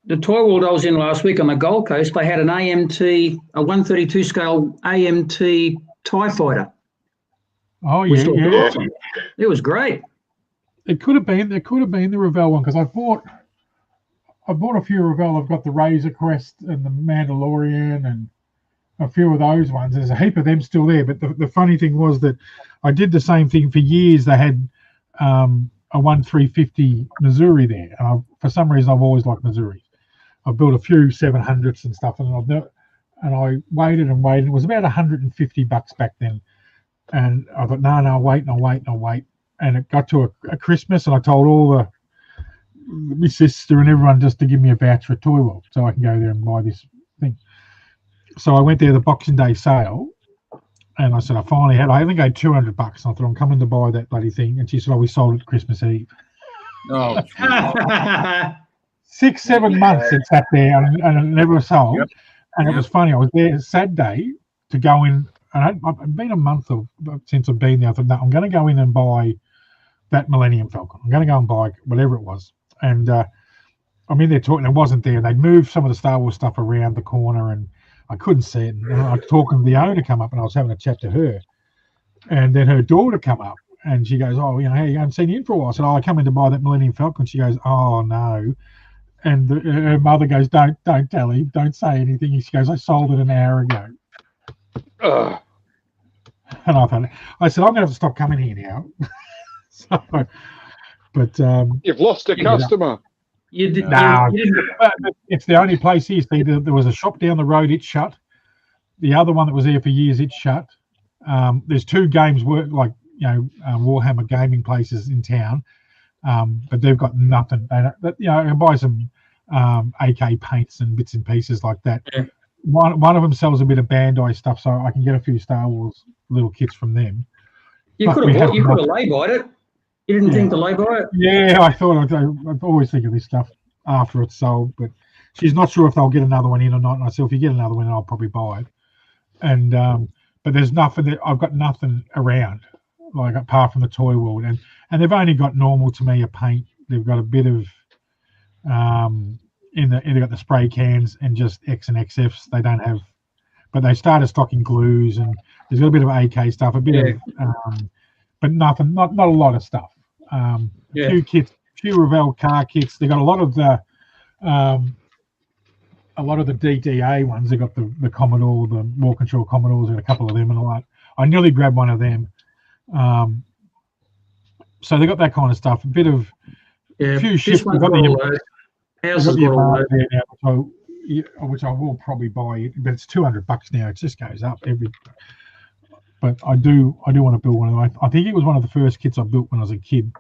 The toy world I was in last week on the Gold Coast, they had an AMT, a 132 scale AMT TIE fighter. Oh yeah. Awesome. It was great. It could have been the Revell one because I bought a few Revell. I've got the Razor Crest and the Mandalorian and a few of those ones. There's a heap of them still there. But the funny thing was that I did the same thing for years. They had a 1350 Missouri there, and for some reason I've always liked Missouri. I built a few 700s and stuff, and I waited and waited. It was about $150 back then. And I thought, no, I'll wait. And it got to a Christmas, and I told all my sister and everyone just to give me a voucher at Toy World so I can go there and buy this thing. So I went there the Boxing Day sale, and I said, I think I had $200. And I thought, I'm coming to buy that bloody thing. And she said, we sold it Christmas Eve. Oh, 6-7 months it sat there and it never sold. Yep. And it was funny. I was there Saturday to go in. And I've been a month since I've been there. I thought, no, I'm going to go in and buy that Millennium Falcon. I'm going to go and buy whatever it was. And I I'm in there talking. It wasn't there. They'd moved some of the Star Wars stuff around the corner, and I couldn't see it. And I was talking to the owner, come up, and I was having a chat to her. And then her daughter come up, and she goes, "Oh, hey, I haven't seen you in for a while." I said, "Oh, I come in to buy that Millennium Falcon." She goes, "Oh no." And her mother goes, "Don't tell him. Don't say anything." She goes, "I sold it an hour ago." And I said, "I'm going to have to stop coming here now." So, but You've lost a customer. You did. no, You didn't. it's the only place here. See, there was a shop down the road. It's shut. The other one that was there for years, it's shut. There's 2 games Warhammer gaming places in town, but they've got nothing. I can buy some AK paints and bits and pieces like that. Yeah. One of them sells a bit of Bandai stuff, so I can get a few Star Wars little kits from them. You could have lay-buyed it. You didn't think to lay-buy it? Yeah, I thought I'd always think of this stuff after it's sold, but she's not sure if they'll get another one in or not. And I said, if you get another one, I'll probably buy it. And but there's nothing that I've got nothing around, like apart from the toy world, and they've only got normal to me a paint. They've got a bit of they've got the spray cans and just X and XFs. They don't have, but they started stocking glues, and there's got a bit of AK stuff, a bit of but nothing, not a lot of stuff. Few kits, few Revell car kits. They got a lot of the DTA ones. They got the Commodore, the War Control Commodores, and a couple of them, and I nearly grabbed one of them. So they got that kind of stuff. A bit of few ships. We've got the which I will probably buy, but it's $200 now. It just goes up every. But I do want to build one of them. I think it was one of the first kits I built when I was a kid.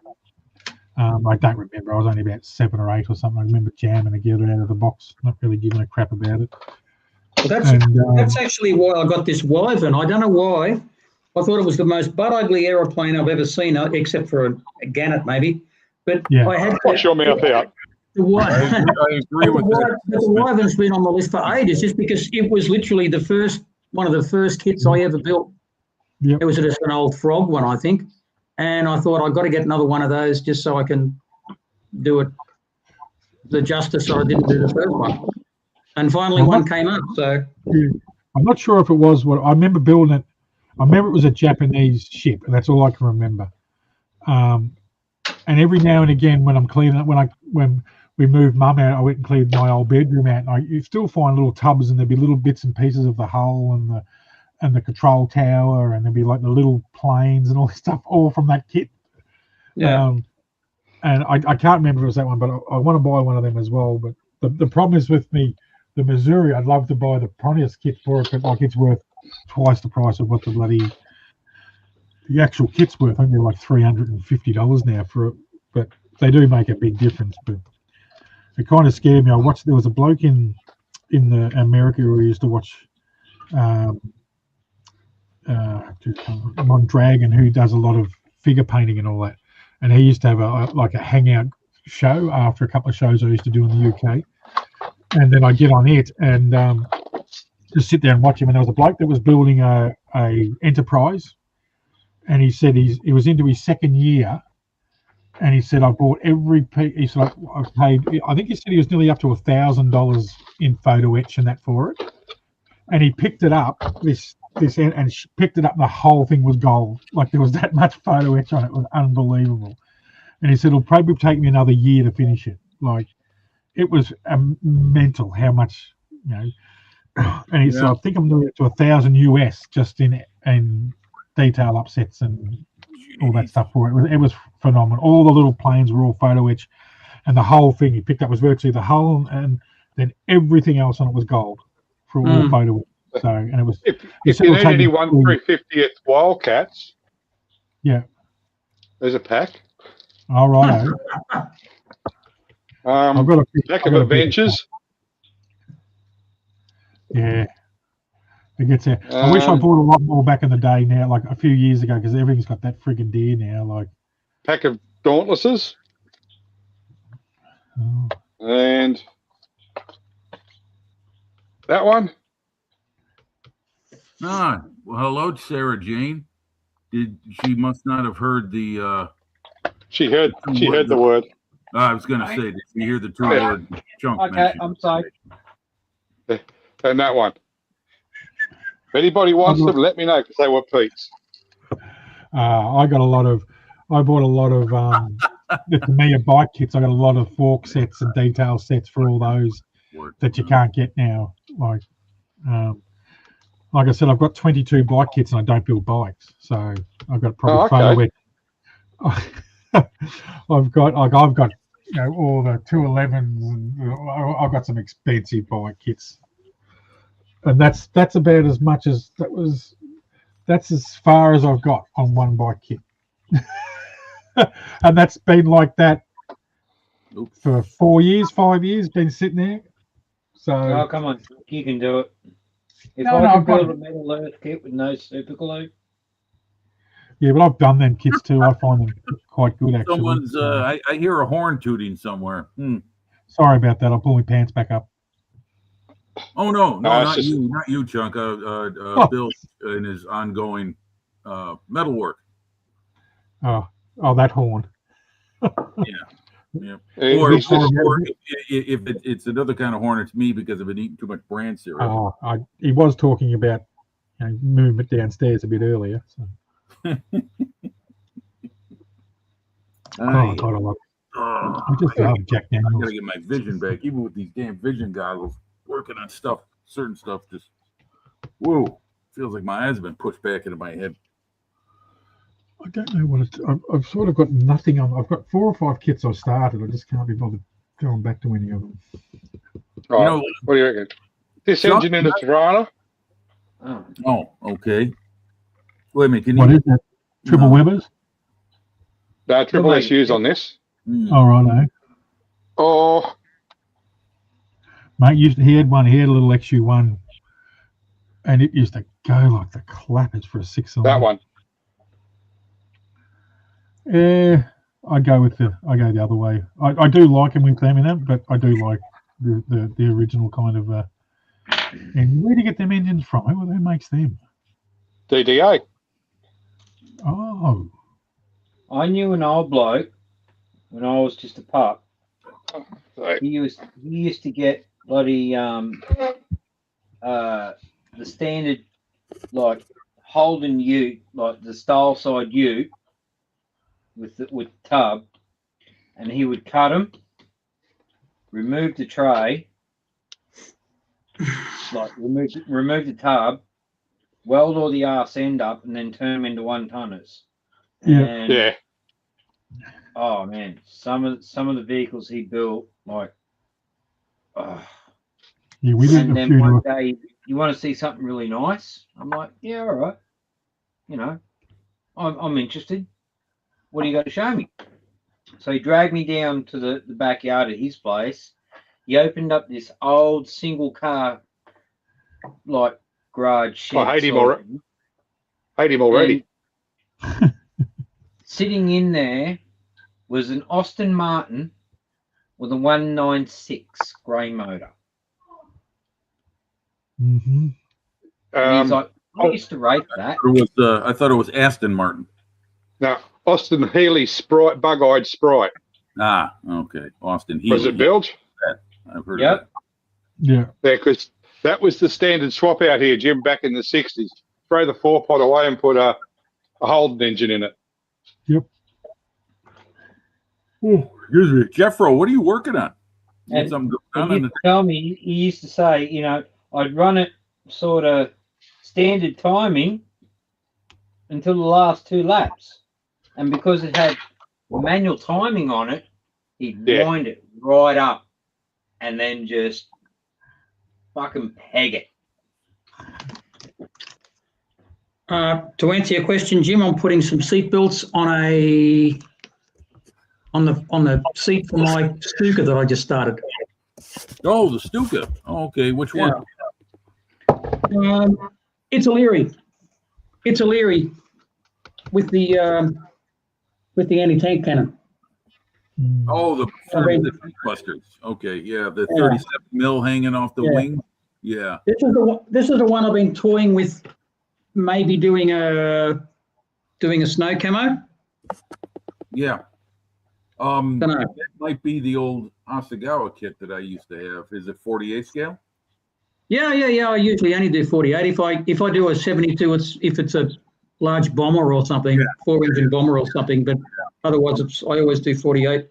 I don't remember. I was only about 7 or 8 or something. I remember jamming together out of the box, not really giving a crap about it. Well, that's actually why I got this Wyvern. I don't know why. I thought it was the most butt ugly aeroplane I've ever seen, except for a Gannet maybe. But I had Wash your mouth out. I agree with that. The Wyvern's been on the list for ages, just because it was literally one of the first kits I ever built. Yep. It was just an old Frog one, I think. And I thought I've got to get another one of those just so I can do it the justice that I didn't do the first one. And finally one came up. So I'm not sure if it was what I remember building it. I remember it was a Japanese ship, and that's all I can remember. And every now and again, when I'm cleaning it, when we moved Mum out, I went and cleaned my old bedroom out, and you still find little tubs, and there'd be little bits and pieces of the hull and the control tower, and there'd be like the little planes and all this stuff, all from that kit. yeah, And I can't remember if it was that one, but I want to buy one of them as well. But the problem is with me, the Missouri, I'd love to buy the Pontius kit for it, but like it's worth twice the price of what the actual kit's worth. I think they're like $350 now for it, but they do make a big difference. But it kind of scared me. There was a bloke in America who used to watch Mondragon, who does a lot of figure painting and all that, and he used to have a hangout show after a couple of shows I used to do in the UK, and then I get on it and just sit there and watch him. And there was a bloke that was building a Enterprise, and he said he was into his second year, and he said I bought every piece. He said I paid. I think he said he was nearly up to $1,000 in photo etch and that for it, and he picked it up and she picked it up, and the whole thing was gold. Like there was that much photo etch on it. It was unbelievable. And he said it'll probably take me another year to finish it. Like it was mental how much, And he said I think I'm doing it to $1,000 US just in detail upsets and all that stuff for it. It was phenomenal. All the little planes were all photo etch, and the whole thing he picked up was virtually the hull, and then everything else on it was gold for all photo etch. So, and it was. If you need any 1/350th Wildcats, there's a pack. All right. I've got a pack of Adventures. Yeah, it gets there. I wish I bought a lot more back in the day. Now, like a few years ago, because everything's got that friggin' deer now. Like pack of Dauntlesses. And that one. Well, hello, Sarah Jane. She must not have heard the. She heard the word. I was going to say, did you hear the two word chunk Okay, mentioned? I'm sorry. And that one. If anybody wants them, let me know because they were Pete's. I bought a lot of the Tamiya bike kits. I got a lot of fork sets and detail sets for all those that you can't get now. Like I said, I've got 22 bike kits and I don't build bikes, so I've got probably photo. I've got all the 211s and I've got some expensive bike kits, and that's about as much as that's as far as I've got on one bike kit. And that's been like that for 4 years, 5 years, been sitting there. So Oh, come on, you can do it. If No, I no, can I've got build a metal earth kit with no super glue, yeah, but I've done them kits too. I find them quite good actually. Someone's, I hear a horn tooting somewhere. Sorry about that. I'll pull my pants back up. Oh, no, not just- you, Chunk. Bill and his ongoing metalwork. Oh, that horn. Yeah. Hey, Or it's just- if it's another kind of horn, it's me because I've been eating too much bran cereal. He was talking about movement downstairs a bit earlier. So. God, I love I just love Jack I Daniels. gotta get my vision back, even with these damn vision goggles. Working on certain stuff, just whoa, feels like my eyes have been pushed back into my head. I don't know what it's. I've sort of got nothing on. I've got 4 or 5 kits I started. I just can't be bothered going back to any of them. Right, know- what do you reckon? This Chuck- engine in the Tirana? oh, Oh, okay. Wait a minute, can What you? is that? Triple No. Webers? No, triple Wait. SU's on this. All right, Oh, mate. He had one. He had a little XU1, and it used to go like the clappers for a 6-cylinder. that one. Yeah, I go the other way. I do like them with them in them, but I do like the original kind of. And where do you get them engines from? Who makes them? DDA. Oh, I knew an old bloke when I was just a pup. Right. He used to get bloody the standard like Holden ute, like the style side ute with tub, and he would cut them, remove the tray, like remove the tub, weld all the arse end up, and then turn them into 1-tonners. Yeah. And, Yeah. oh man, some of the vehicles he built, like, oh. yeah. We did And a then few. one day, you want to see something really nice? I'm like, yeah, all right. You know, I'm interested. What do you got to show me? So he dragged me down to the backyard of his place. He opened up this old single car, like, garage shed. I hate him sort already. of thing. Hate him already. And sitting in there was an Austin Martin with a 196 grey motor. Mm-hmm. And he's like, I used to rate that. I thought it was Aston Martin. No, Austin Healy Sprite, bug-eyed Sprite. Ah, okay. Austin Healy. Was it Bilge? I've heard Yep. of that. Yeah. Yeah, because that was the standard swap out here, Jim, back in the 60s. Throw the 4-pot away and put a Holden engine in it. Oh, excuse me. Jeffro, what are you working on? And Something He going on in used to tell me, he used to say, you know, I'd run it sort of standard timing until the last 2 laps. And because it had manual timing on it, he'd Yeah. wind it right up and then just fucking peg it. To answer your question, Jim, I'm putting some seat belts on the seat for my Stuka that I just started. Oh, the Stuka. Oh, okay. Which one? It's a Leary. It's a Leary with the anti-tank cannon. Oh, the busters. Okay, yeah, the 37 mil hanging off the wing. Yeah. This is the one I've been toying with, maybe doing a snow camo. Yeah. Dunno. That might be the old Hasegawa kit that I used to have. Is it 48 scale? Yeah. I usually only do 48. If I do a 72, if it's a large bomber or something, 4-engine bomber or something. But otherwise, I always do 48.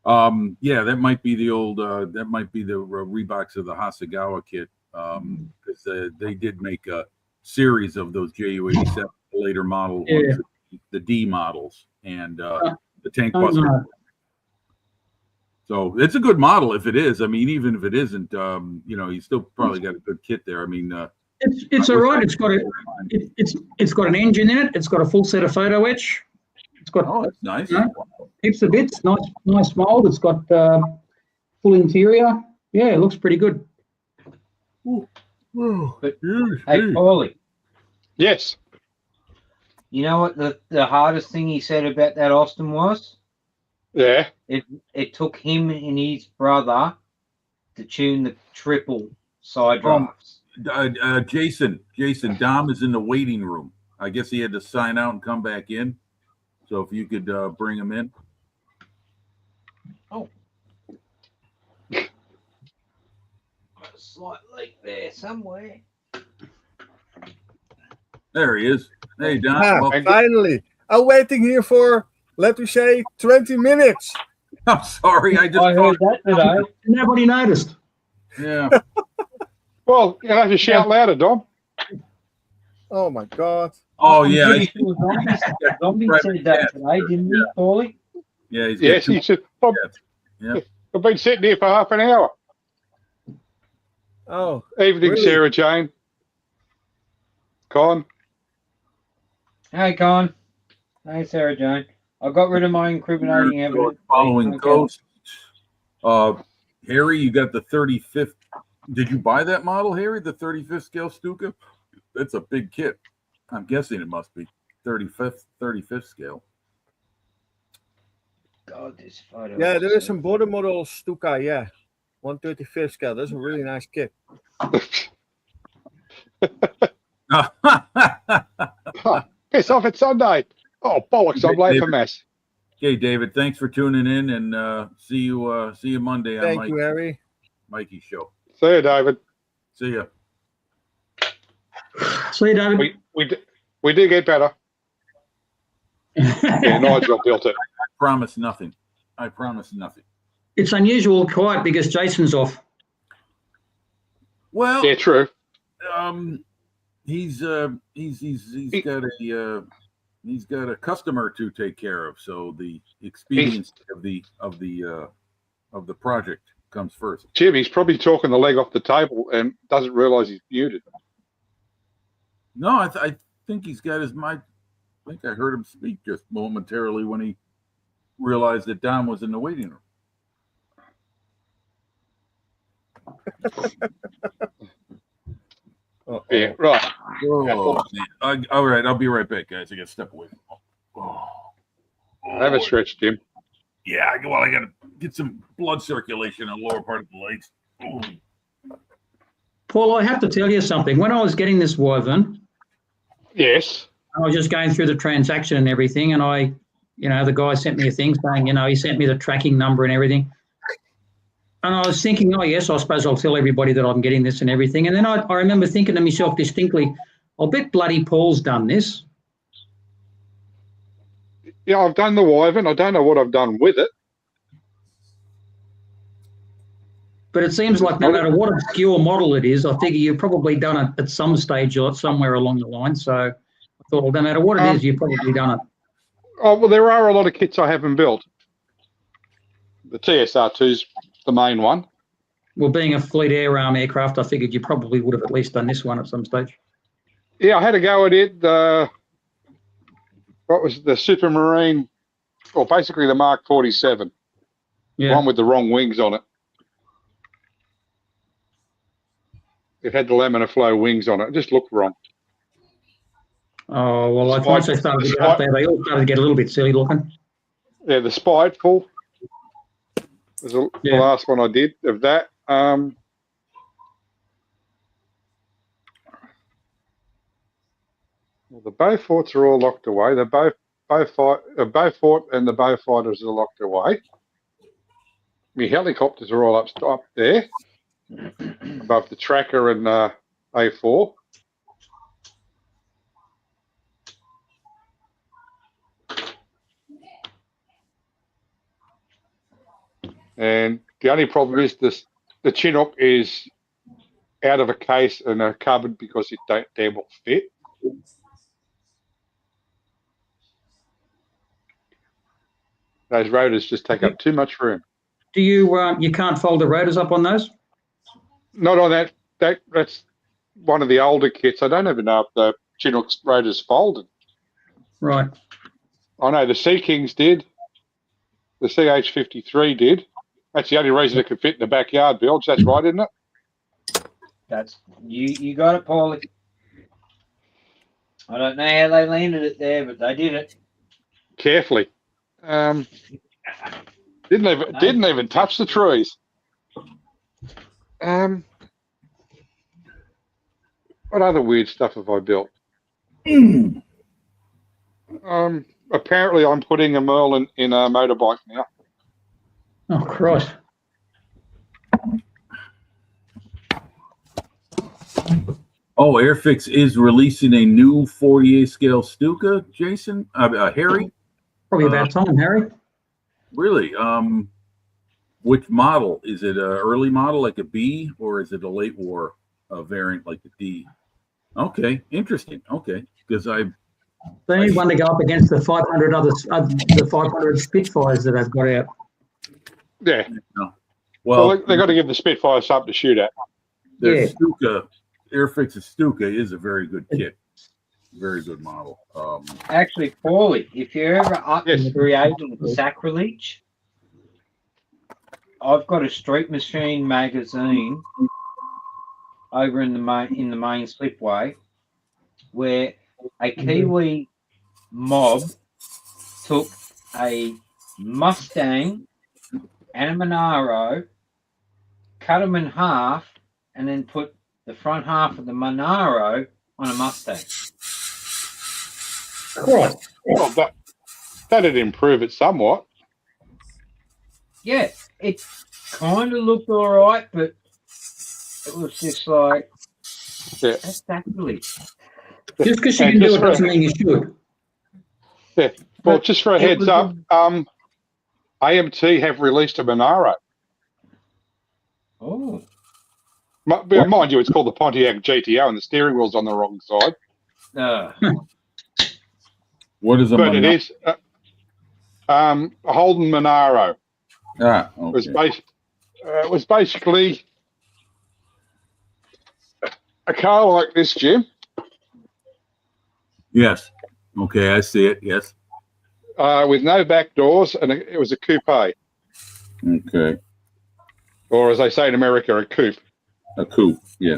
Yeah, that might be the old. That might be the Reeboks of the Hasegawa kit, because they did make a series of those Ju-87 later model ones, the D models, and the Tank Buster. So it's a good model if it is. I mean, even if it isn't, you still probably got a good kit there. I mean, it's all right. It's got an engine in it. It's got a full set of photo etch. It's got that's nice. Heaps of bits. Nice mold. It's got full interior. Yeah, it looks pretty good. But, hey, Paulie, Yes. you know what the hardest thing he said about that Austin was? Yeah. It took him and his brother to tune the triple side drafts. Jason, Dom is in the waiting room. I guess he had to sign out and come back in. So if you could bring him in. Oh. A slight leak there somewhere. There he is. Hey, Don. welcome. Finally. I'm waiting here for, let me say, 20 minutes. I'm sorry. I heard that today. Nobody noticed. Yeah. Well, you have to shout louder, Dom. Oh, my God. Oh, yeah. Zombie said that today, didn't he, Paulie? Yeah. He's Yes, he said, Yeah. I've been sitting here for half an hour. Oh, Evening, really? Sarah Jane. Con. Hey, Con. Hey, Sarah Jane. I got rid of my incriminating evidence. Following Okay. Ghost. Harry, you got the 35th. Did you buy that model, Harry? The 35th scale Stuka? That's a big kit. I'm guessing it must be 35th scale. God, this photo. Yeah, there is some border model Stuka, yeah. 135th scale. That's a really nice kit. Piss off, it's Sunday. Oh, bollocks, I'm late for mass. Okay, David, thanks for tuning in, and see you Monday on Thank you, Harry. Mikey's show. See you, David. See ya. See you, David. We did get better. Yeah, Nigel built it. I promise nothing. It's unusual quiet because Jason's off. Well, Yeah, true. he's got a customer to take care of, so the expediency of the project comes first. Jim, he's probably talking the leg off the table and doesn't realise he's muted. No, I think he's got his mic. I think I heard him speak just momentarily when he realized that Don was in the waiting room. Yeah, right. Oh, all right, I'll be right back, guys. I got to step away. Have a stretch, Jim. Yeah, I got to get some blood circulation in the lower part of the legs. Oh. Paul, I have to tell you something. When I was getting this Wyvern, Yes. I was just going through the transaction and everything, and the guy sent me a thing saying, he sent me the tracking number and everything. And I was thinking, oh, yes, I suppose I'll tell everybody that I'm getting this and everything. And then I remember thinking to myself distinctly, I'll bet bloody Paul's done this. Yeah, I've done the Wyvern. I don't know what I've done with it. But it seems like no matter what obscure model it is, I figure you've probably done it at some stage or somewhere along the line. So I thought, well, no matter what it is, you've probably done it. Oh, well, there are a lot of kits I haven't built. The TSR2's the main one. Well, being a Fleet Air Arm aircraft, I figured you probably would have at least done this one at some stage. Yeah, I had a go at it. What was the Supermarine, or basically the Mark 47, Yeah. one with the wrong wings on it. It had the laminar flow wings on it. It just looked wrong. Oh, well, once they started to get up there, they all started to get a little bit silly looking. Yeah, the Spiteful was the last one I did of that. Well, the Beauforts are all locked away. The both Beaufort and the Beaufighters are locked away. My helicopters are all up there, above the tracker and A4. And the only problem is the Chinook is out of a case and a cupboard because it don't damn well fit. Those rotors just take up too much room. Do you you can't fold the rotors up on those? Not on that. That's one of the older kits. I don't even know if the Chinook's rotors folded. Right. I know the Sea Kings did. The CH-53 did. That's the only reason it could fit in the backyard, Bilge. That's right, isn't it? That's you got it, Paulie. I don't know how they landed it there, but they did it. Carefully. Didn't even touch the trees. What other weird stuff have I built? Apparently I'm putting a Merlin in a motorbike now. Oh, Christ. Oh, Airfix is releasing a new 48 scale Stuka, Jason? Harry? Probably about time, Harry. Really? Which model? Is it an early model like a B, or is it a late war variant like the D? Okay, interesting. Okay, because They need one to go up against the 500 the 500 Spitfires that I've got out. Yeah. well, They've got to give the Spitfire something to shoot at. the Yeah. Stuka, Airfix's Stuka is a very good kit. Very good model. Actually, Paulie, if you're ever up Yes. in creating sacrilege, I've got a Street Machine magazine over in the main slipway where a Kiwi mob took a Mustang and a Monaro, cut them in half, and then put the front half of the Monaro on a Mustang. Right. Well, that'd improve it somewhat. Yeah, it kind of looked all right, but it was just like, Yeah. that's sacrilege. Just because you And can do just it for- doesn't mean you should. Yeah. Well, But just for a it heads was up, AMT have released a Monaro. Oh, Mind you, it's called the Pontiac GTO and the steering wheel's on the wrong side. what is a But it Monaro? is a Holden Monaro. Ah, It was basically a car like this, Jim, yes. Okay, I see it. Yes. with no back doors, and it was a coupe, Okay. or as they say in America, a coupe. A coupe. Yeah.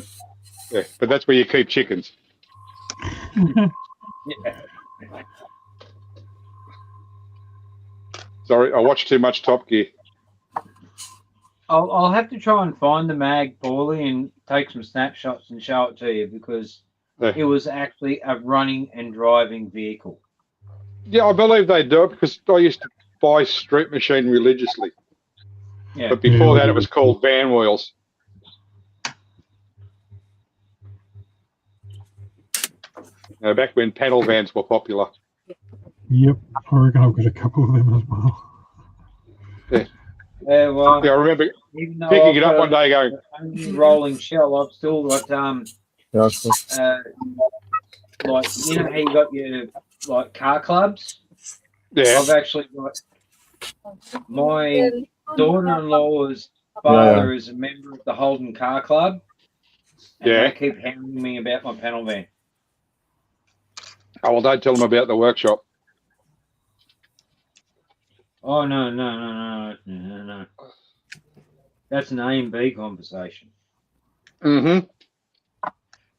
Yeah, but that's where you keep chickens. Sorry, I watched too much Top Gear. I'll have to try and find the mag, Paulie, and take some snapshots and show it to you because Yeah. it was actually a running and driving vehicle. Yeah, I believe they do it because I used to buy Street Machine religiously. Yeah. But before Yeah, that, it was called Van Wheels. Back when panel vans were popular. Yep, I reckon I've got a couple of them as well. Yeah, well, Yeah, I remember even though picking I've it up got one day going, a rolling shell, I've still got Yes. like you know how you got your like car clubs. yeah, I've actually got my daughter-in-law's father is a member of the Holden Car Club. And Yeah. they keep hounding me about my panel van. oh, well, don't tell them about the workshop. Oh no. That's an A and B conversation. Mm-hmm.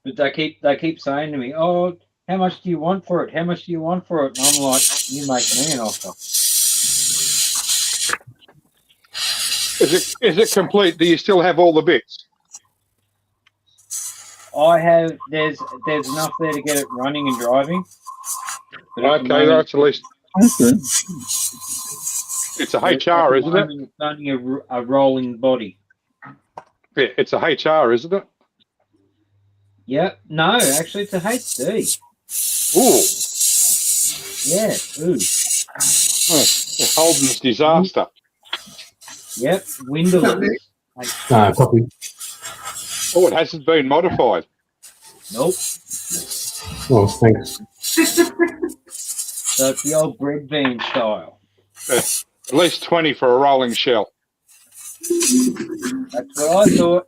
But they keep saying to me, "Oh, how much do you want for it? How much do you want for it?" And I'm like, "You make me an offer." Is it complete? Do you still have all the bits? I have there's enough there to get it running and driving. But at the Okay, moment, that's at least Okay. It's a HR, isn't it? It's only a rolling body. Yeah, it's a HR, isn't it? Yep. No, actually, it's a HD. Ooh, Yeah. Ooh. Holden's disaster. Yep. Windowless. Copy. Oh, it hasn't been modified. Nope. Oh, thanks. So it's the old bread van style. At least 20 for a rolling shell. That's what I thought.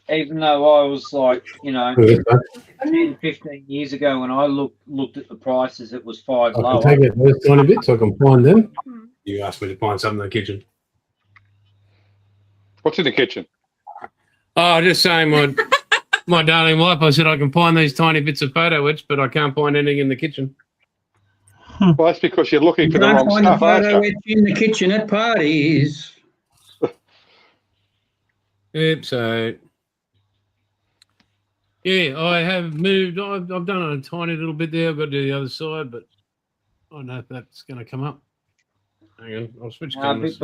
Even though I was like, 10, 15 years ago when I looked at the prices, it was five I lower. can take it those tiny bits. I can find them. You asked me to find something in the kitchen. What's in the kitchen? Oh, just saying, my darling wife. I said I can find these tiny bits of photo etch, but I can't find anything in the kitchen. Well, that's because you're looking You for the can't wrong find the stuff, aren't photo you? etch in the kitchen at parties. Yep. So, yeah, I have moved. I've done a tiny little bit there. I've got to do the other side, but I don't know if that's going to come up. Hang on, I'll switch cameras.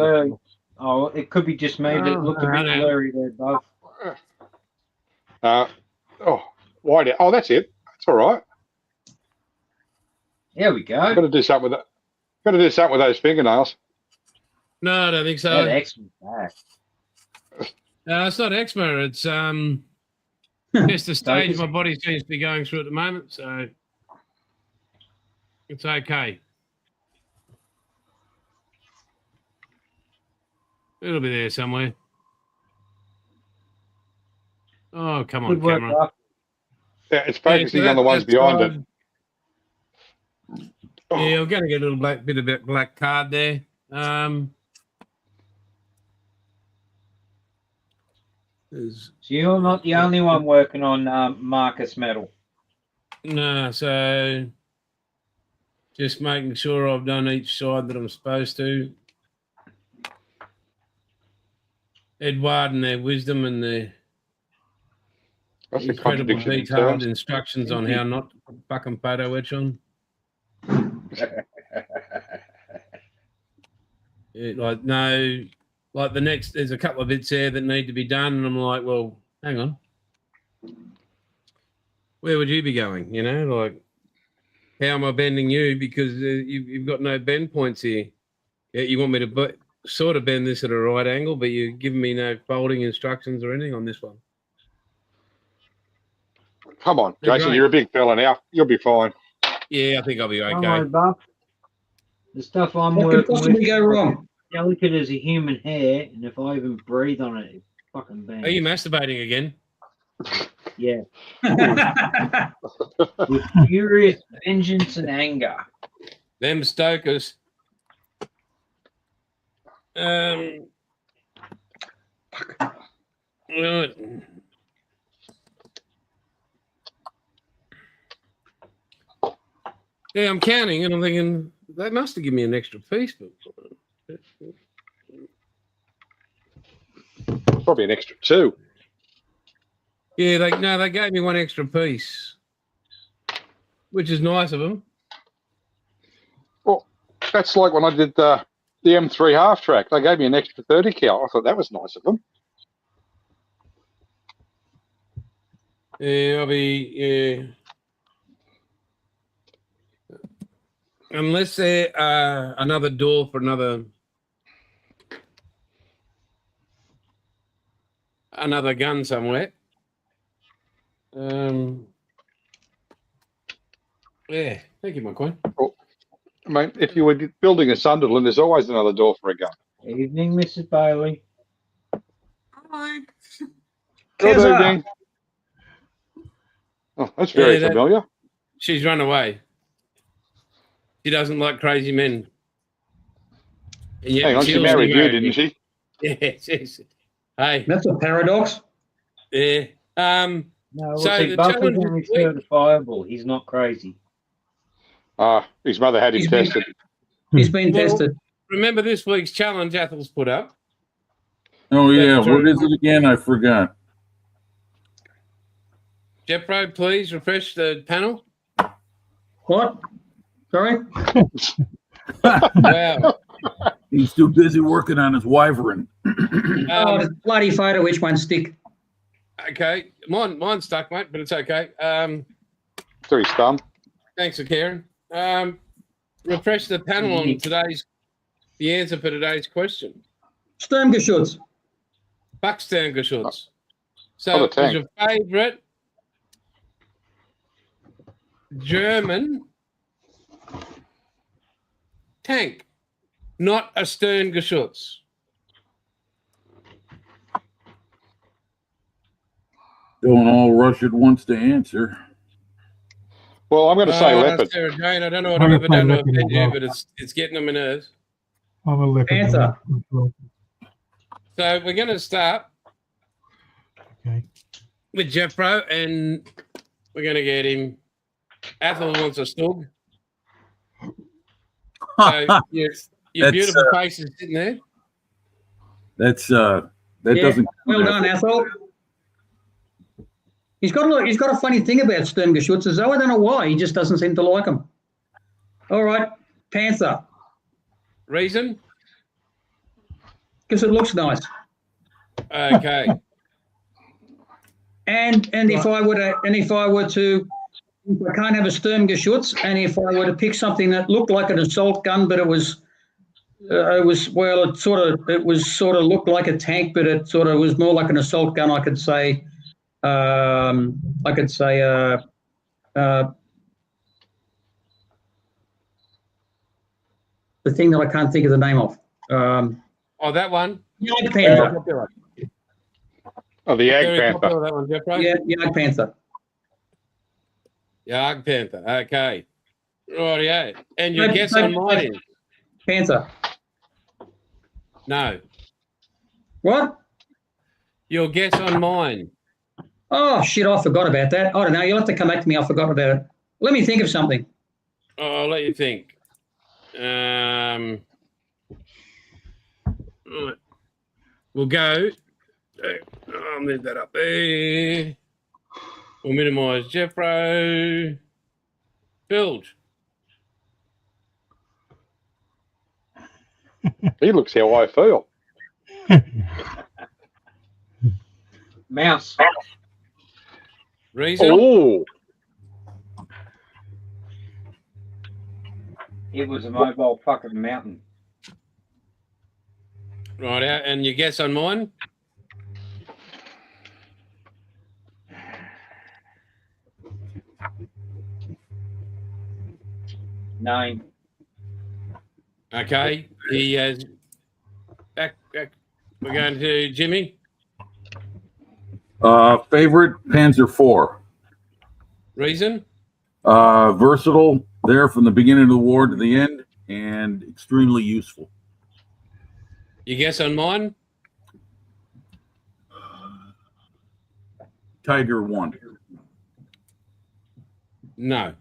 Oh, it could be just me, but it looked a bit blurry there, Bob. Why? Oh, that's it. That's all right. There we go. Got to do something with it. Got to do something with those fingernails. No, I don't think so. That excellent back. No, it's not eczema. It's just the stage my body seems to be going through at the moment, so it's okay. It'll be there somewhere. Oh, come on, Good work, camera. Bob. Yeah, it's focusing on the ones behind it. Yeah, I'm going to get a little bit of black card there. So you're not the only one working on Marcus metal. No, so just making sure I've done each side that I'm supposed to. Edward and their wisdom and their That's a incredible contradiction in detailed terms. instructions on how not to put fucking photo etch on. Like the next, there's a couple of bits there that need to be done, and I'm like, well, hang on, where would you be going? Like, how am I bending you? Because you've got no bend points here. Yeah, you want me to sort of bend this at a right angle, but you're giving me no folding instructions or anything on this one. Come on, They're Jason, great. you're a big fella now. You'll be fine. Yeah, I think I'll be Don't worry, okay. Bob. The stuff I'm What could working possibly with go wrong? delicate as a human hair, and if I even breathe on it, it fucking bangs. Are you masturbating again? Yeah. With furious vengeance and anger. Them stokers. Right. Yeah, I'm counting and I'm thinking they must have given me an extra piece, but Probably an extra two. yeah, they gave me one extra piece, which is nice of them. Well, that's like when I did the M3 half track. They gave me an extra 30 cal. I thought that was nice of them. Yeah, I'll be unless there another door for another gun somewhere. Yeah, thank you, my queen. I mean, if you were building a Sunderland, there's always another door for a gun. Evening, Mrs. Bailey. Hello. Good Kazza. evening. Oh, that's very Yeah, familiar. She's run away. She doesn't like crazy men. And yet Hang on, she married you, didn't she? Yes, yes. Hey, That's a paradox. yeah. No, So see, the Buff is challenge only this week- certifiable. He's not crazy. His mother had him He's been- tested. He's been Well- tested. Remember this week's challenge Athel's put up? Oh yeah, That's what right. is it again? I forgot. Jeffro, please refresh the panel. What? Sorry? Wow. He's too busy working on his wyvern. Oh, the bloody photo, which one stick? Okay, mine's stuck, mate, but it's okay. Through his thumb. Thanks for caring. Refresh the panel on the answer for today's question. Sturmgeschütz. Bucksterngeschütz. So, Oh, the what's tank. your favourite German tank? Not a Sterngeschütz. Don't all rush at once to answer. Well, I'm going to say leopard. Sarah Jane, I don't know what I'm I've ever gonna done to say leopard offend as you, well. but it's getting on my nerves. I'm a leopard. Panther. So we're going to start Okay. with Jeffro, and we're going to get him. Athel wants a stug. So your That's, beautiful face is sitting there. That Yeah, doesn't. well done, Ethel. He's got a funny thing about Sturmgeschützes, though. I don't know why. He just doesn't seem to like them. All right, Panther, Reason? because it looks nice. Okay. And if I were to, if I can't have a Sturmgeschütz, and if I were to pick something that looked like an assault gun, but it was sort of looked like a tank, but it sort of was more like an assault gun. I could say the thing that I can't think of the name of. Oh, that one. Jagd Panther. Popular. Oh, the Ag Very Panther. popular, that one, Jeffro. Yeah, Jagd Panther. Jagd Panther. Okay. Rightio. And your No, guess no, on mine is? Panther. No. What? Your guess on mine. Oh, shit, I forgot about that. I don't know. You'll have to come back to me. I forgot about it. Let me think of something. Oh, I'll let you think. Right. We'll go. I'll move that up there. We'll minimise Jeffro. Bilge. He looks how I feel. Mouse. Reason? Oh, It was a mobile fucking mountain. Right out. And your guess on mine? Nine. Okay. He has back. We're going to Jimmy. Favorite Panzer IV. Reason? Versatile there from the beginning of the war to the end, and extremely useful. Your guess on mine? Tiger 1. No.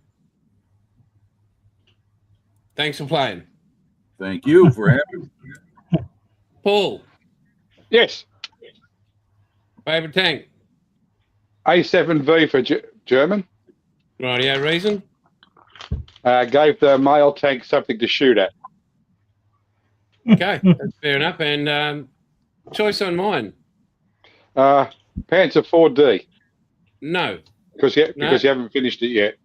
Thanks for playing. Thank you for having me. Paul, yes. favourite tank? A7V for German. Right, yeah, reason? Gave the male tank something to shoot at. Okay, that's fair enough. And choice on mine? Panzer 4D, No. because you haven't finished it yet.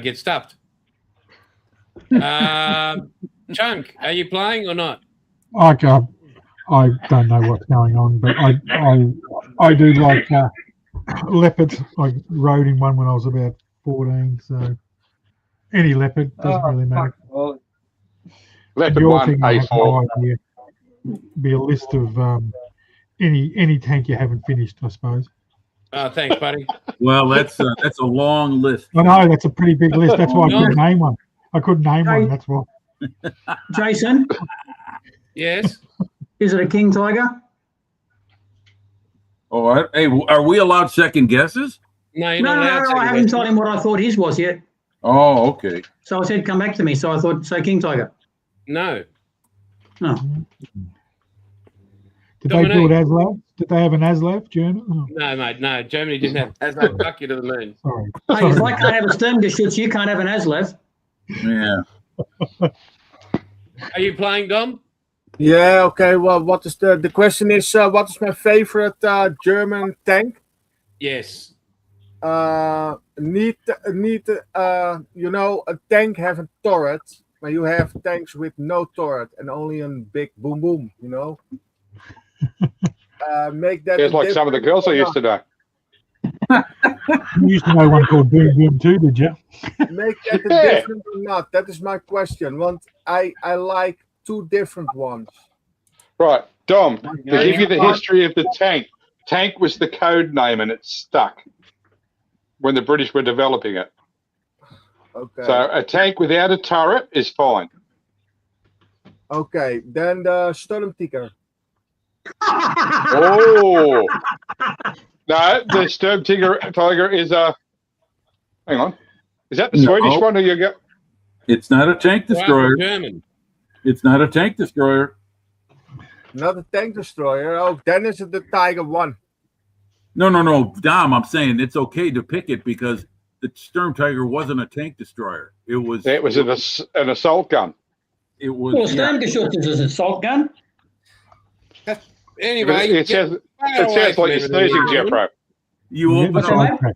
Get stuffed. Chunk, are you playing or not? I don't know what's going on, but I do like leopards. I rode in one when I was about 14, so any leopard doesn't really matter. Well, Leopard Your 1, thing, I have no A4. idea. Be a list of any tank you haven't finished, I suppose. Thanks, buddy. Well, that's a long list. I know that's a pretty big list. That's why I couldn't name one. I couldn't name one. That's why. Jason, Yes? is it a King Tiger? All right. Hey, are we allowed second guesses? No, you're No, not allowed to. I haven't told him what I thought his was yet. Oh, okay. So I said, come back to me. So I thought, say King Tiger. No. No. Did they build ASLAV? Did they have an ASLAV, German? Oh, No, mate, no. Germany didn't have. As no fuck you to the moon. sorry. Hey, if I can't have a Sturmgeschütz, you can't have an ASLAV. Yeah. Are you playing, Dom? Yeah. Okay. Well, what is the question? Is what is my favorite German tank? Yes. Need you know, a tank have a turret, but you have tanks with no turret and only a big boom boom. You know. Make that. Just like some of the girls I used to know. You used to know one called Boom Boom too, did you? Make that a Yeah. different or not? That is my question. Want I like two different ones. Right, Dom, to Yeah, give you the yeah. history of the tank. Tank was the code name and it stuck when the British were developing it. Okay. So a tank without a turret is fine. Okay. Then the Sturmtiger. Oh. No, the Sturm Tiger is a. Hang on. Is that the No. Swedish one or you got? It's not a tank Well, destroyer. German. It's not a tank destroyer. Not a tank destroyer. Oh, then is it the Tiger 1. No, Dom. I'm saying it's okay to pick it because the Sturm Tiger wasn't a tank destroyer. It was. It was an assault gun. It was. Well, yeah. Sturmgeschütz is an assault gun. Anyway, It sounds like you're sneezing, Jeffro. You Yeah, open What's up, your name?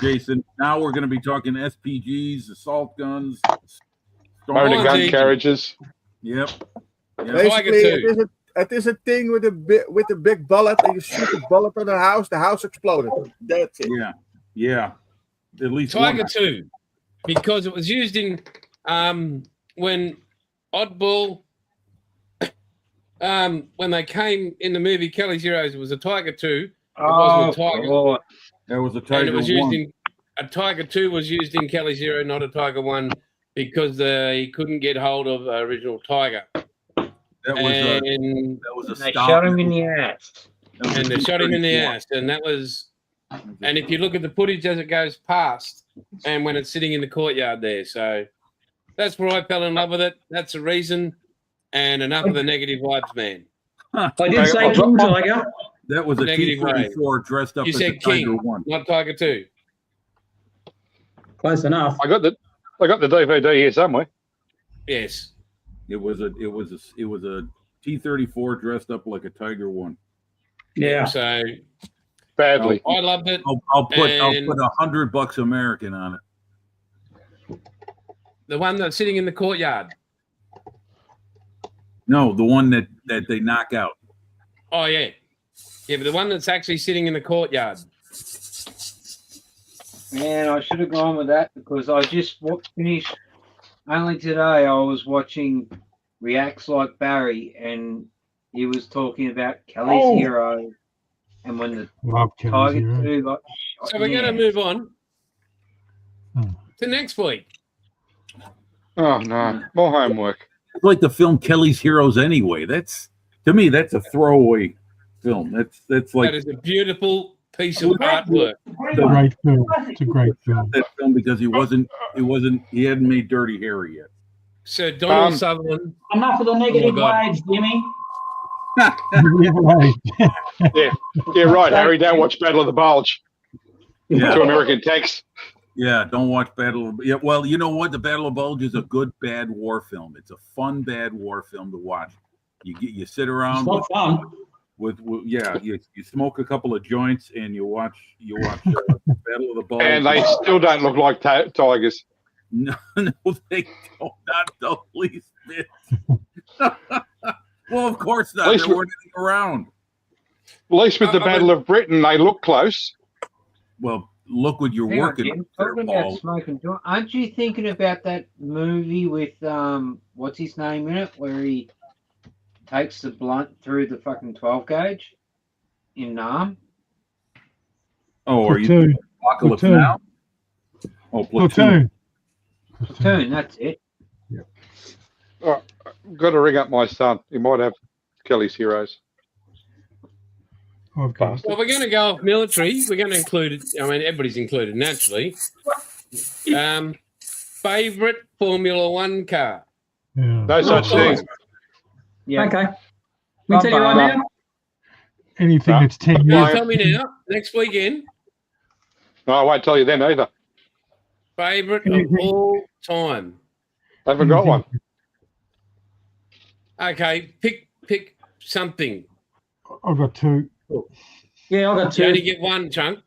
Jason. Now we're going to be talking SPGs, assault guns, Motor gun Easy. carriages. Yep. Basically, Tiger it is a thing with a big bullet, and you shoot the bullet on the house exploded. That's it. Yeah. At least Tiger one. 2, because it was used in when Oddball, when they came in the movie Kelly's Heroes, it was a Tiger 2. Oh, wasn't a Tiger. God. That was a And Tiger it was used 1. in a Tiger 2 was used in Kelly's Hero, not a Tiger 1, because he couldn't get hold of original Tiger. That was And a They stop. shot him in the ass. That was and they a shot him in the 34. ass, and that was. And if you look at the footage as it goes past, and when it's sitting in the courtyard there, so that's where I fell in love with it. That's the reason, and enough of the negative vibes, man. I did say King Tiger. That was a Negative T-34 dressed up You as a said Tiger King, 1. not Tiger 2. Close enough. I got the DVD here somewhere. Yes. It was a T-34 dressed up like a Tiger 1. Yeah. So Badly. I loved it. I'll put And- $100 American on it. The one that's sitting in the courtyard. No, the one that they knock out. Oh yeah, yeah, but the one that's actually sitting in the courtyard. Man, I should have gone with that because I just finished. Only today I was watching Reacts Like Barry, and he was talking about Kelly's Hero, and when the Love Kelly's Tiger Hero. 2 got shot So we're in going to the move on Hmm. to next week. Oh no, more homework. It's like the film Kelly's Heroes anyway. That's, to me, that's a throwaway film. That's like That is a beautiful piece of artwork. Great film. It's a great film. that film because he hadn't made Dirty Harry yet. Sir Donald Um, Sutherland. Enough of the negative God. waves, Jimmy. Yeah, right, Harry. Don't watch Battle of the Bulge. Yeah. Two American tanks. Yeah, don't watch Battle of. Yeah, well, you know what? The Battle of Bulge is a good bad war film. It's a fun bad war film to watch. You sit around It's not fun. with you smoke a couple of joints and you watch Battle of the Bulge. And they still don't look like tigers. No, they don't. Not the least bit. Well, of course not. At least There weren't any around. At least with the Battle of Britain, they look close. Well, look what you're Hang on, working Jim. with there, Talking about Paul. smoking joint, aren't you thinking about that movie with what's his name in it, where he takes the blunt through the fucking 12 gauge in Nam? Oh, are you Platoon. Apocalypse Platoon. Now? Oh, Platoon. Platoon, that's it. Got to ring up my son. He might have Kelly's Heroes. Okay. Well, we're going to go off military. We're going to include it. I mean, everybody's included naturally. Favorite Formula One car? Yeah. No such thing. Yeah. Okay. We tell you right now. Anything that's 10 You years. tell me now. Next weekend. No, I won't tell you then either. Favorite of all time. I haven't got one. Okay, pick something. I've got two. Yeah, I got You only two. get one, Chunk.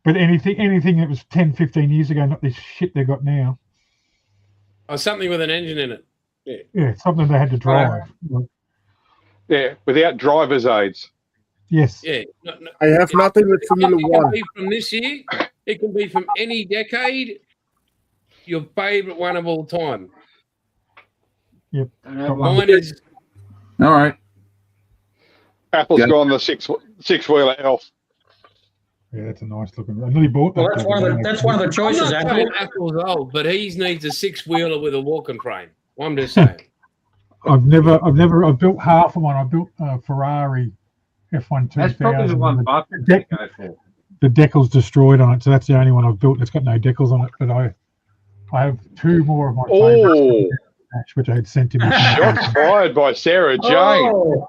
But anything that was 10, 15 years ago, not this shit they got now. Or something with an engine in it. Yeah, something they had to drive. Yeah, without driver's aids. Yes. Yeah. I have nothing with Formula It can One. be from this year. It can be from any decade. Your favourite one of all time. Don't have one. Mine is All right. Apple's Yeah. gone the six-wheeler Elf. Yeah, that's a nice looking. I nearly bought that. Well, that's one of the I'm choices, not Apple. saying Apple's old, but he needs a 6-wheeler with a walking frame. I'm just saying. I've built half of one. I built a Ferrari F1 That's probably the one 2000. Buffett Deck- would go for. The decal's destroyed on it, so that's the only one I've built that's got no decals on it. But I have two more of my Oh, favorites, which I had sent him. shots fired by Sarah Jane. Oh,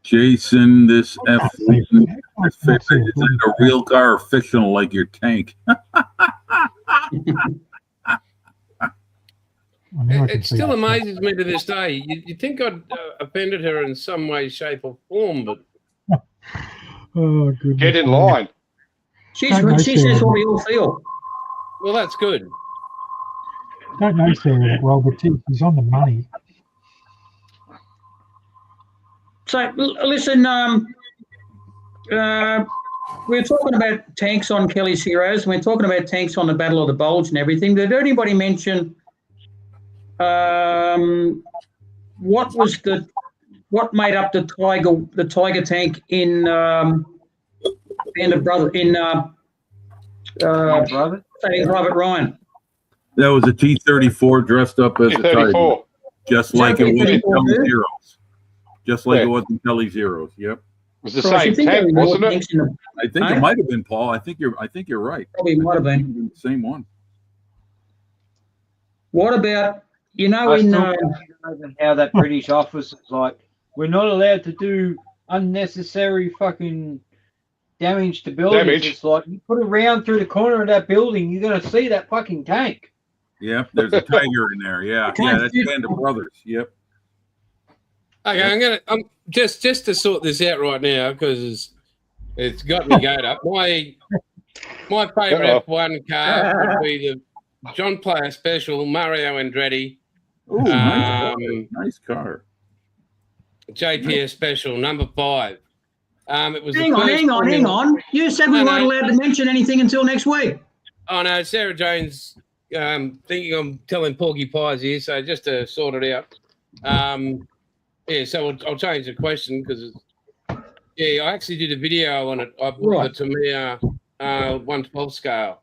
Jason, this F is That's it a real car or fictional like your tank? It still amazes me to this day. You'd think I'd offended her in some way, shape, or form, but Oh, goodness. Get in line. she says what we all feel. well, that's good. Don't know Sarah that well, but he's on the money. So, listen, we're talking about tanks on Kelly's Heroes. We're talking about tanks on the Battle of the Bulge and everything. Did anybody mention what made up the Tiger tank in Band of Brothers in Brother? Saving Private Ryan? That was a T-34 dressed up as a Tiger, 34. just like it was in T-34 Kelly's too? Heroes. Just like Yeah. it was in Kelly's Heroes. Yep. It was the Christ, same you think there tank, were more wasn't it? tanks in the- I think Huh? it might have been Paul. I think you're right. Probably might have been. The same one. What about, in I still don't know how that British office is like, we're not allowed to do unnecessary fucking damage to buildings. Damage. It's like, you put a round through the corner of that building, you're going to see that fucking tank. Yep. There's a tiger in there. Yeah. Can't Yeah. That's see- Band of Brothers. Yep. Okay, I'm just to sort this out right now because it's got me going up. My favourite Uh-oh. F1 car would be the John Player Special Mario Andretti Ooh, nice car. JPS Special number 5. It was hang the on, first hang on. You said we No, weren't no. allowed to mention anything until next week. Oh no, Sarah Jane's thinking I'm telling Porky Pies here, so just to sort it out. Yeah, so I'll change the question because I actually did a video on it. I bought the Tamiya 112 scale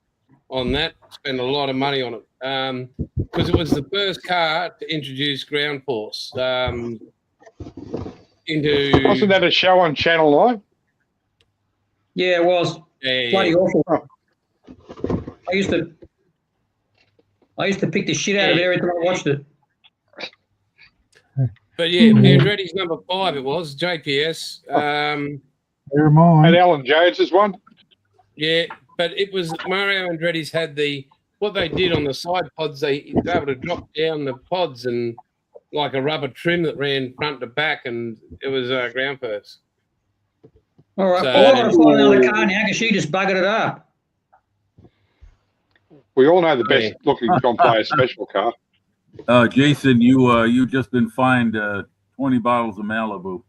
on that. Spent a lot of money on it because it was the first car to introduce ground force into. Wasn't that a show on Channel 9? Yeah, it was bloody awful. I used to pick the shit out of it every time I watched it. But yeah, Andretti's number 5 it was, JPS. Never mind. And Alan Jones's one? Yeah, but it was Mario Andretti's had what they did on the side pods, they were able to drop down the pods and like a rubber trim that ran front to back, and it was ground first. All right, So- well, I've got to find another car now because she just buggered it up. We all know the best looking John Player Special car. Jason, you just been fined 20 bottles of Malibu.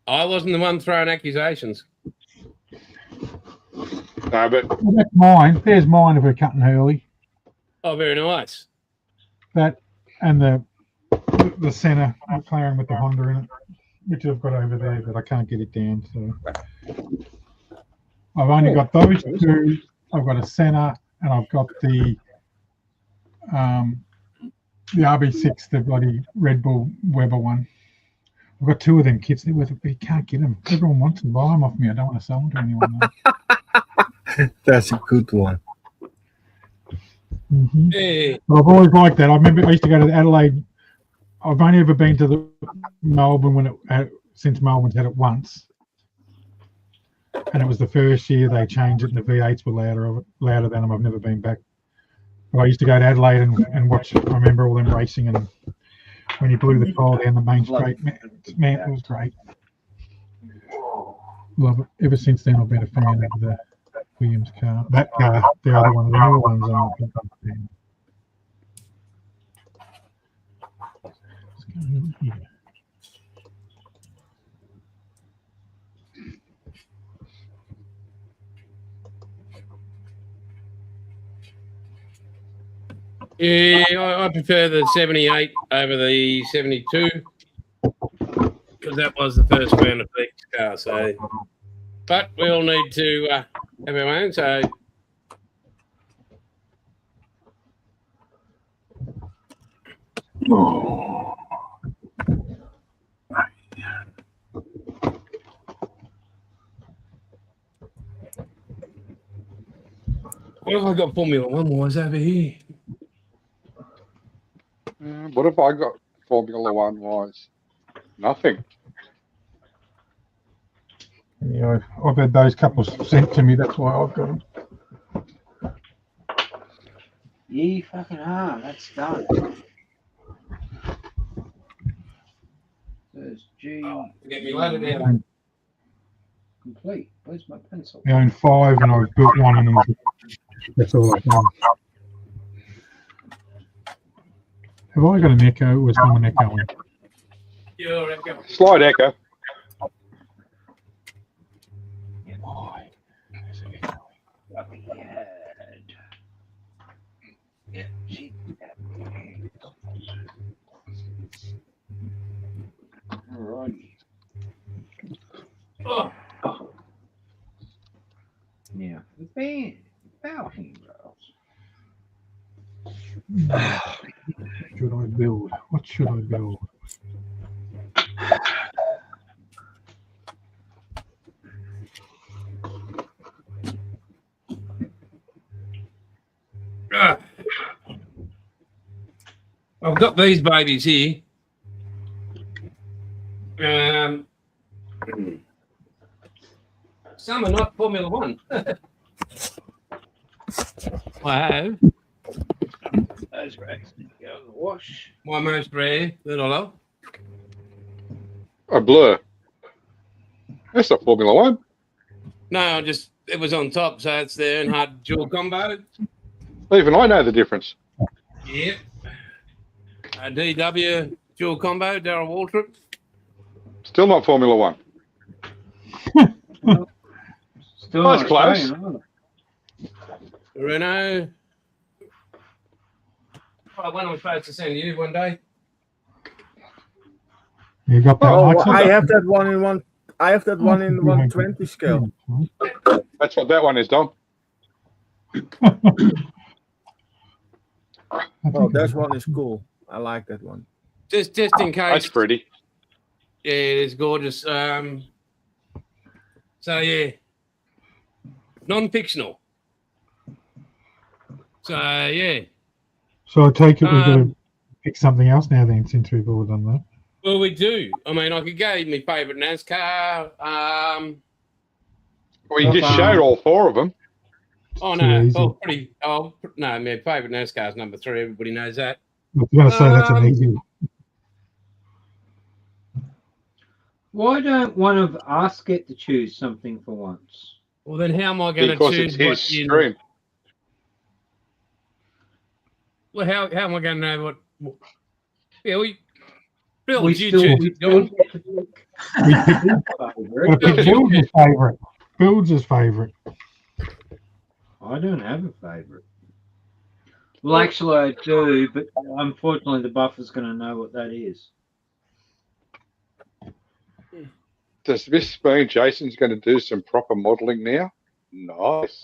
I wasn't the one throwing accusations. No, but Well, that's mine. There's mine if we're cutting early. Oh, very nice. That and the Senna McLaren with the Honda in it, which I've got over there, but I can't get it down. So I've only got those two. I've got a Senna and I've got the RB6, the bloody Red Bull Weber one. I've got two of them kits. But you can't get them. Everyone wants to buy them off me. I don't want to sell them to anyone. That's a good one. Mm-hmm. Yeah. But I've always liked that. I remember I used to go to Adelaide. I've only ever been to the Melbourne since Melbourne's had it once, and it was the first year they changed it, and the V8s were louder than them. I've never been back I used to go to Adelaide and watch. I remember all them racing, and when he blew the tire down the main straight, man, it was great. Love it. Ever since then, I've been a fan of the Williams car. That car, the other one, the newer ones. I'm not a fan. Let's go in here. Yeah, I prefer the 78 over the 72 because that was the first round of Flex car. So, but we all need to have our own. So, what have I got Formula One wise over here? What have I got Formula One wise? Nothing. Yeah, I've had those couple sent to me. That's why I've got them. Yeah, you fucking are. That's done. There's G. Get me loaded down. Complete. Where's my pencil? I own 5 and I've built one, and that's all I've done. Have I got an echo or is someone echoing? You're echo. Slight echo. Why? There's an echo. Yeah. Gee. Alrighty. Oh. Now, the band. Balcony Should I build? What should I build? I've got these babies here. Some are not Formula One. I have. Those racks need to go in the wash. My most rare that I love. A blur. That's not Formula One. No, it was on top, so it's there and hard dual combo. Even I know the difference. Yep. A DW dual combo, Darrell Waltrip. Still not Formula One. Still That's not close. Australian, Renault. Oh, when I'm supposed to send you one day. You got that? Oh, Alexa? I have that one in one. I have that one in 120 scale. That's what that one is, Dom. Oh, that one is cool. I like that one. Just in case. That's pretty. Yeah, it is gorgeous. So yeah, non-fictional. So yeah. So I take it we've got to pick something else now then, since we've all done that. Well, we do. I mean, I could go my favourite NASCAR. Well, you just showed all 4 of them. Oh Too no, easy. no, my favourite NASCAR is number 3. Everybody knows that. I was going to say that's an easy. Why don't one of us get to choose something for once? Well, then how am I going to Because choose it's his what's in? stream. Well, how am I going to know what? Yeah, Bill, We you still- choose we it, still John. get to pick Gotta pick Builds' favourite. Builds' favourite. I don't have a favourite. Well, actually, I do, but unfortunately, the buffer's going to know what that is. Does this mean Jason's going to do some proper modelling now? Nice.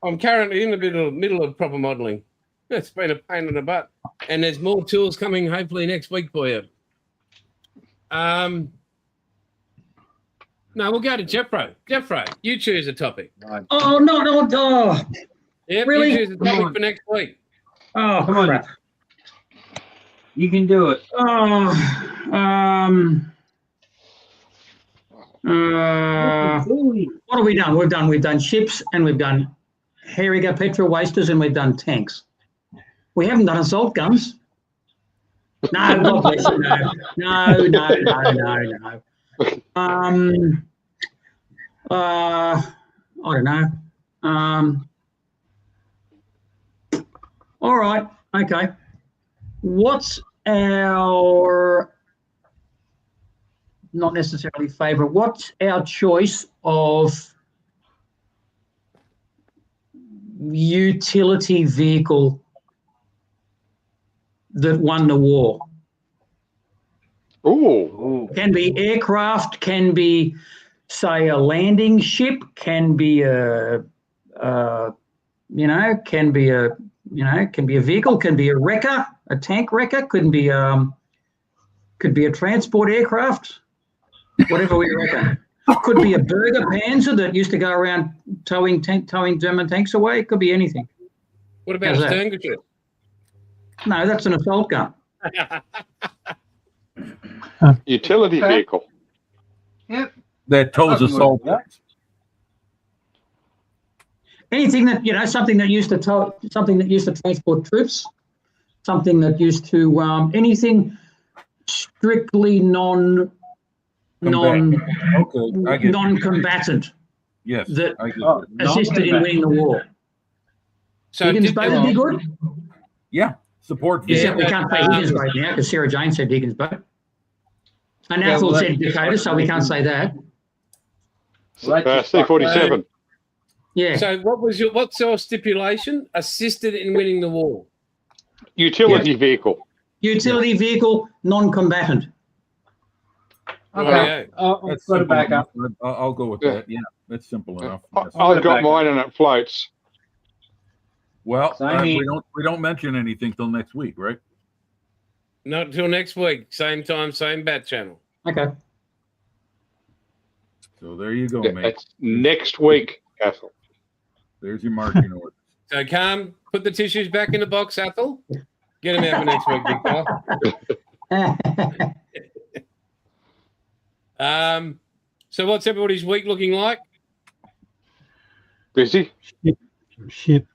I'm currently in the middle of proper modelling. It's been a pain in the butt, and there's more tools coming hopefully next week for you. No, we'll go to Jeffro. Jeffro, you choose a topic. Oh, no. Yep, Really? you choose a Come topic on. for next week. Oh, Come on. crap. You can do it. Oh, what have we done? We've done ships, and we've done Harriger petrol wasters, and we've done tanks. We haven't done assault guns. No, God bless you. No. I don't know. All right. Okay. What's our, not necessarily favourite, what's our choice of utility vehicle that won the war? Ooh. Can be aircraft, can be, say, a landing ship, can be a vehicle, can be a wrecker, a tank wrecker, could be a transport aircraft, whatever we reckon. Could be a burger panzer that used to go around towing German tanks away. It could be anything. What about How's a that? Sterngutter? No, that's an assault gun. Utility vehicle. Yep. That tows assault. Anything that, something that used to tow, something that used to transport troops, something that used to anything strictly Okay, I get it. non-combatant Yes, that I get it. assisted in winning the war. So Higgins boat would be good. Yeah, support. Except we but, can't say Higgins boat now because Sarah Jane said Higgins boat. And Yeah, Athol well, said Dakota, so we can't say that. C-47. Yeah. So what's your stipulation? Assisted in winning the war. Utility vehicle. Utility vehicle, non-combatant. Okay. I'll That's put it simple back enough. up. I'll go with Yeah. that. Yeah, that's simple enough. Yes. I've got mine and it floats. Well, Same here. we don't mention anything till next week, right? Not until next week. Same time, same bat channel. Okay. So there you go, Yeah, mate. it's next week, Athol. There's your marching order. So calm. Put the tissues back in the box, Athol. Get them out for next week, big fella. So what's everybody's week looking like? Busy? Shit.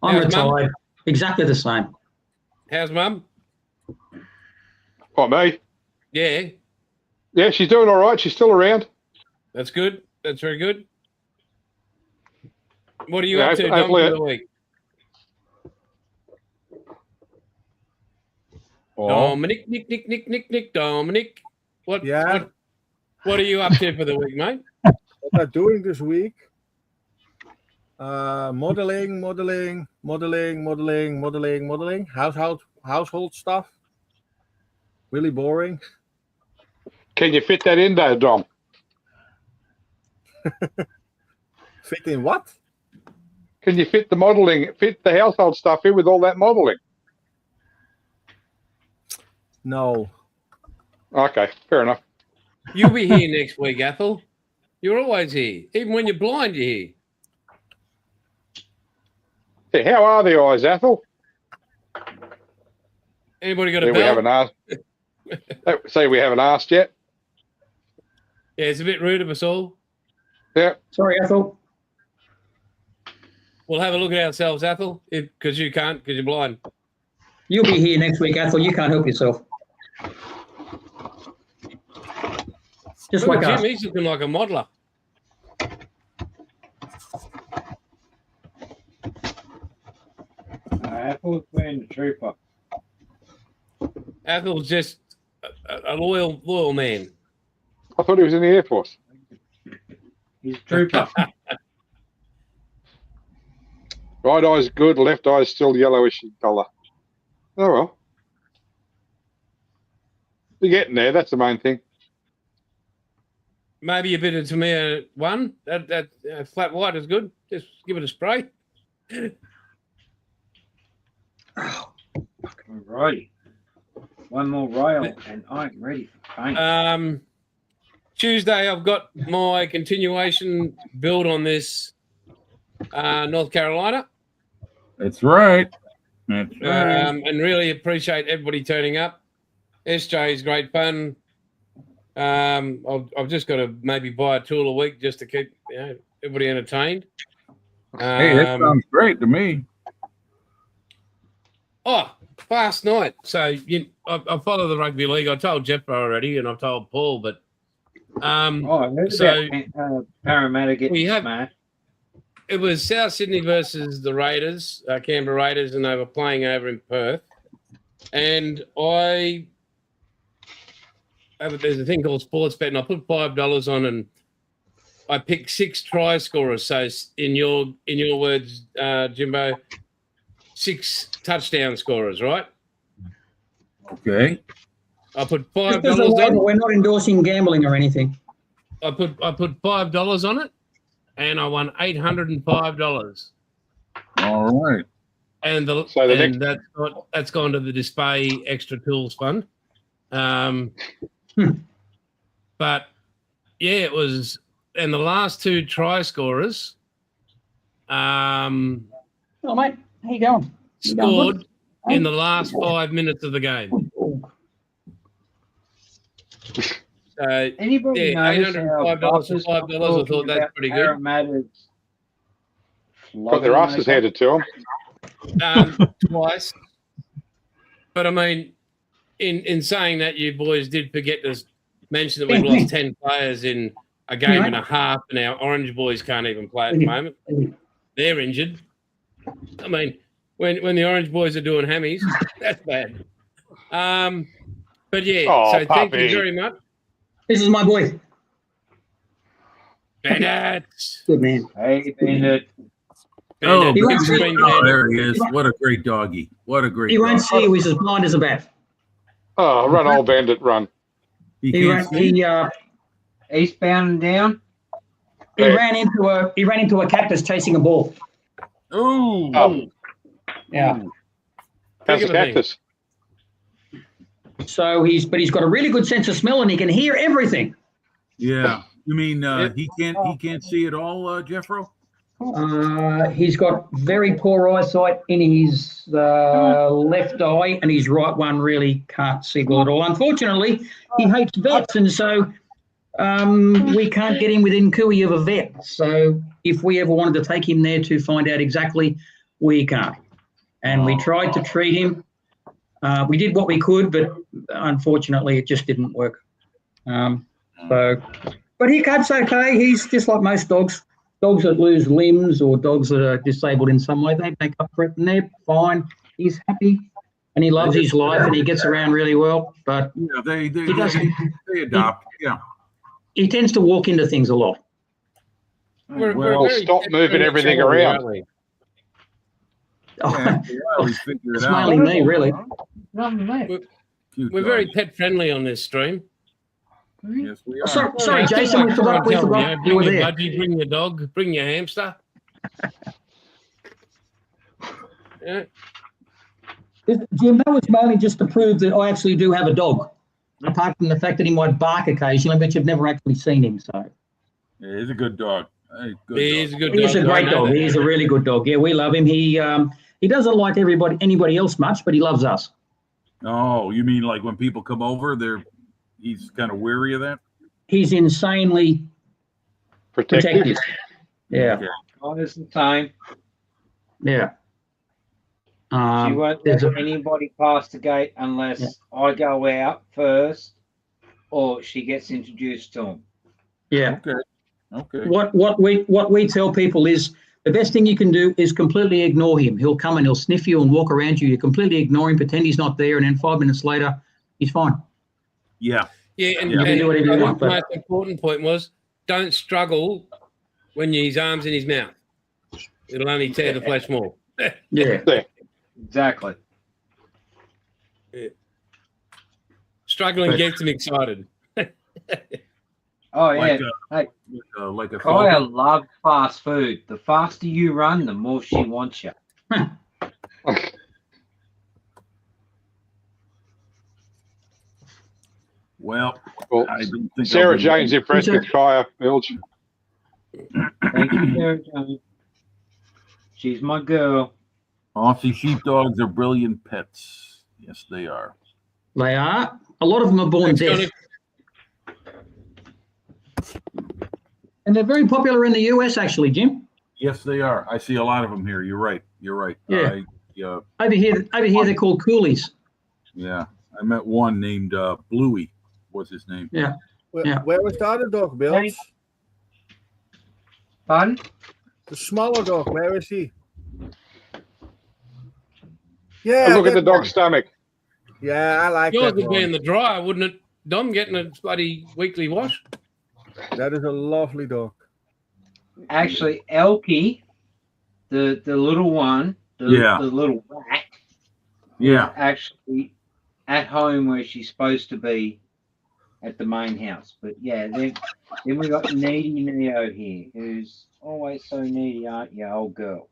I'm How's Mum? retired. Exactly the same. How's Mum? Oh, me? Yeah, Yeah, she's doing all right. She's still around. that's good. That's very good. What are you Yeah, up to, Dom, hopefully for the week? Oh, Dominic, Nick, Dominic. What are you up to for the week, mate? What I'm doing this week? Modeling. Household stuff. Really boring. Can you fit that in there, Dom? Fit in what? Can you fit the household stuff in with all that modelling? No. Okay, fair enough. You'll be here next week, Athol. You're always here. Even when you're blind, you're here. Hey, how are the eyes, Athol? Anybody got a Yeah, we bell? haven't asked. Say we haven't asked yet. Yeah, it's a bit rude of us all. Yeah. Sorry, Athol. We'll have a look at ourselves, Athol, because you can't, because you're blind. You'll be here next week, Athol. You can't help yourself. Just Look wake at up. Jim, he's looking like a modeler. Apple's playing the trooper. Athol's just a loyal man. I thought he was in the Air Force. He's a trooper. Right eye's good, left eye's still yellowish in colour. Oh well. You're getting there, that's the main thing. Maybe a bit of Tamir one. That flat white is good. Just give it a spray. Alrighty. One more rail and I'm ready for paint. Tuesday, I've got my continuation build on this North Carolina. that's right. That's right. And really appreciate everybody turning up. SJ is great fun. I've just got to maybe buy a tool a week just to keep everybody entertained. Hey, that sounds great to me. Oh, last night. So I follow the rugby league. I told Jeff already, and I've told Paul, but I heard so about Parramatta getting we have- smashed. it was South Sydney versus the Raiders, Canberra Raiders, and they were playing over in Perth. And there's a thing called sports bet, and I put $5 on, and I picked 6 try scorers. So in your words, Jimbo, 6 touchdown scorers, right? Okay. I put Just $5 as a waiver, on. we're not endorsing gambling or anything. I put $5 on it, and I won $805. All right. And that's gone to the Display Extra Tools Fund. But yeah, it was, and the last 2 try scorers Oh, mate, how you going? You going scored good? in the last 5 minutes of the game. So Anybody yeah, notice how $805 for Buffers $5. I thought talking that's about pretty good. Parramatta's Got their asses handed to them. Twice. But I mean, in saying that, you boys did forget to mention that we've lost 10 players in a game and a half, and our Orange boys can't even play at the moment. They're injured. I mean, when the Orange boys are doing hammies, that's bad. But yeah, Oh, so thank puppy. you very much. This is my boy. Bennett. Good man. Hey, Bennett. Oh, He won't Big see- screen oh, Bennett. there he is. What a great doggy. What a great He won't dog. see you. He's as blind as a bat. Oh, run, old bandit, run. He He can't ran, see. he Eastbound and down. Hey. ran into a cactus chasing a ball. Oh. Oh, Yeah. how's Think the of a thing. cactus? So he's got a really good sense of smell and he can hear everything. Yeah. You mean Yep. he can't see at all, Jeffro? He's got very poor eyesight in his left eye, and his right one really can't see well at all. Unfortunately, he hates vets, and so we can't get him within cooey of a vet. So if we ever wanted to take him there to find out exactly, we can't. And we tried to treat him. We did what we could, but unfortunately, it just didn't work. But he copes okay. He's just like most dogs. Dogs that lose limbs or dogs that are disabled in some way, they make up for it and they're fine. He's happy and he loves his life and he gets around really well. But Yeah, they he doesn't. they adopt. Yeah. He tends to walk into things a lot. We're Well, very stop moving everything family, around. aren't we? Yeah, well, he's figured it It's out. mainly me, really. Nothing left. Cute We're very dog. pet friendly on this stream. Yes, we are. Sorry, Jason, we forgot you Bring were your there. budgie, bring your dog, bring your hamster. Yeah. Jim, that was mainly just to prove that I actually do have a dog. Apart from the fact that he might bark occasionally, but you've never actually seen him. So Yeah, he's a good dog. Hey, good He is dog. a good he is a dog. I great know dog. that. He is a really good dog. Yeah, we love him. He doesn't like anybody else much, but he loves us. Oh, you mean like when people come over, he's kind of weary of that? He's insanely protective. Yeah, Okay. Always the same. yeah. She won't there's let a- anybody pass the gate unless Yeah. I go out first or she gets introduced to him. yeah. Okay. What we tell people is the best thing you can do is completely ignore him. He'll come and he'll sniff you and walk around you. You completely ignore him, pretend he's not there, and then 5 minutes later, he's fine. Yeah. Yeah, and, You can and do whatever you I think want, the but- most important point was don't struggle when his arm's in his mouth. It'll only tear the flesh more. Yeah. Exactly. Struggling But- gets him excited. Oh, yeah. Like like a Kaya falcon. loves fast food. The faster you run, the more she wants you. Well, Well, I don't think Sarah I'll be- Jane's impressed with Kaya Bilge. Thank you, Sarah Jane. She's my girl. Aussie sheepdogs are brilliant pets. Yes, they are. They are. A lot of them are born Thanks, deaf. Johnny. And they're very popular in the US, actually, Jim. Yes, they are. I see a lot of them here. You're right. You're right. Yeah. Over here they're called coolies. Yeah, I met one named Bluey. What's his name? Yeah. Where was the other dog, Bill? Pardon? The smaller dog, where is he? Yeah, And look at that the dog's one. stomach. Yeah, I like Yours that would be in one. the dryer, wouldn't it? Dom getting a bloody weekly wash. That is a lovely dog. Actually, Elkie, the little one, the little rat, Yeah. actually at home where she's supposed to be at the main house. But yeah, then we got Needy Neo here, who's always so needy, aren't you, old girl?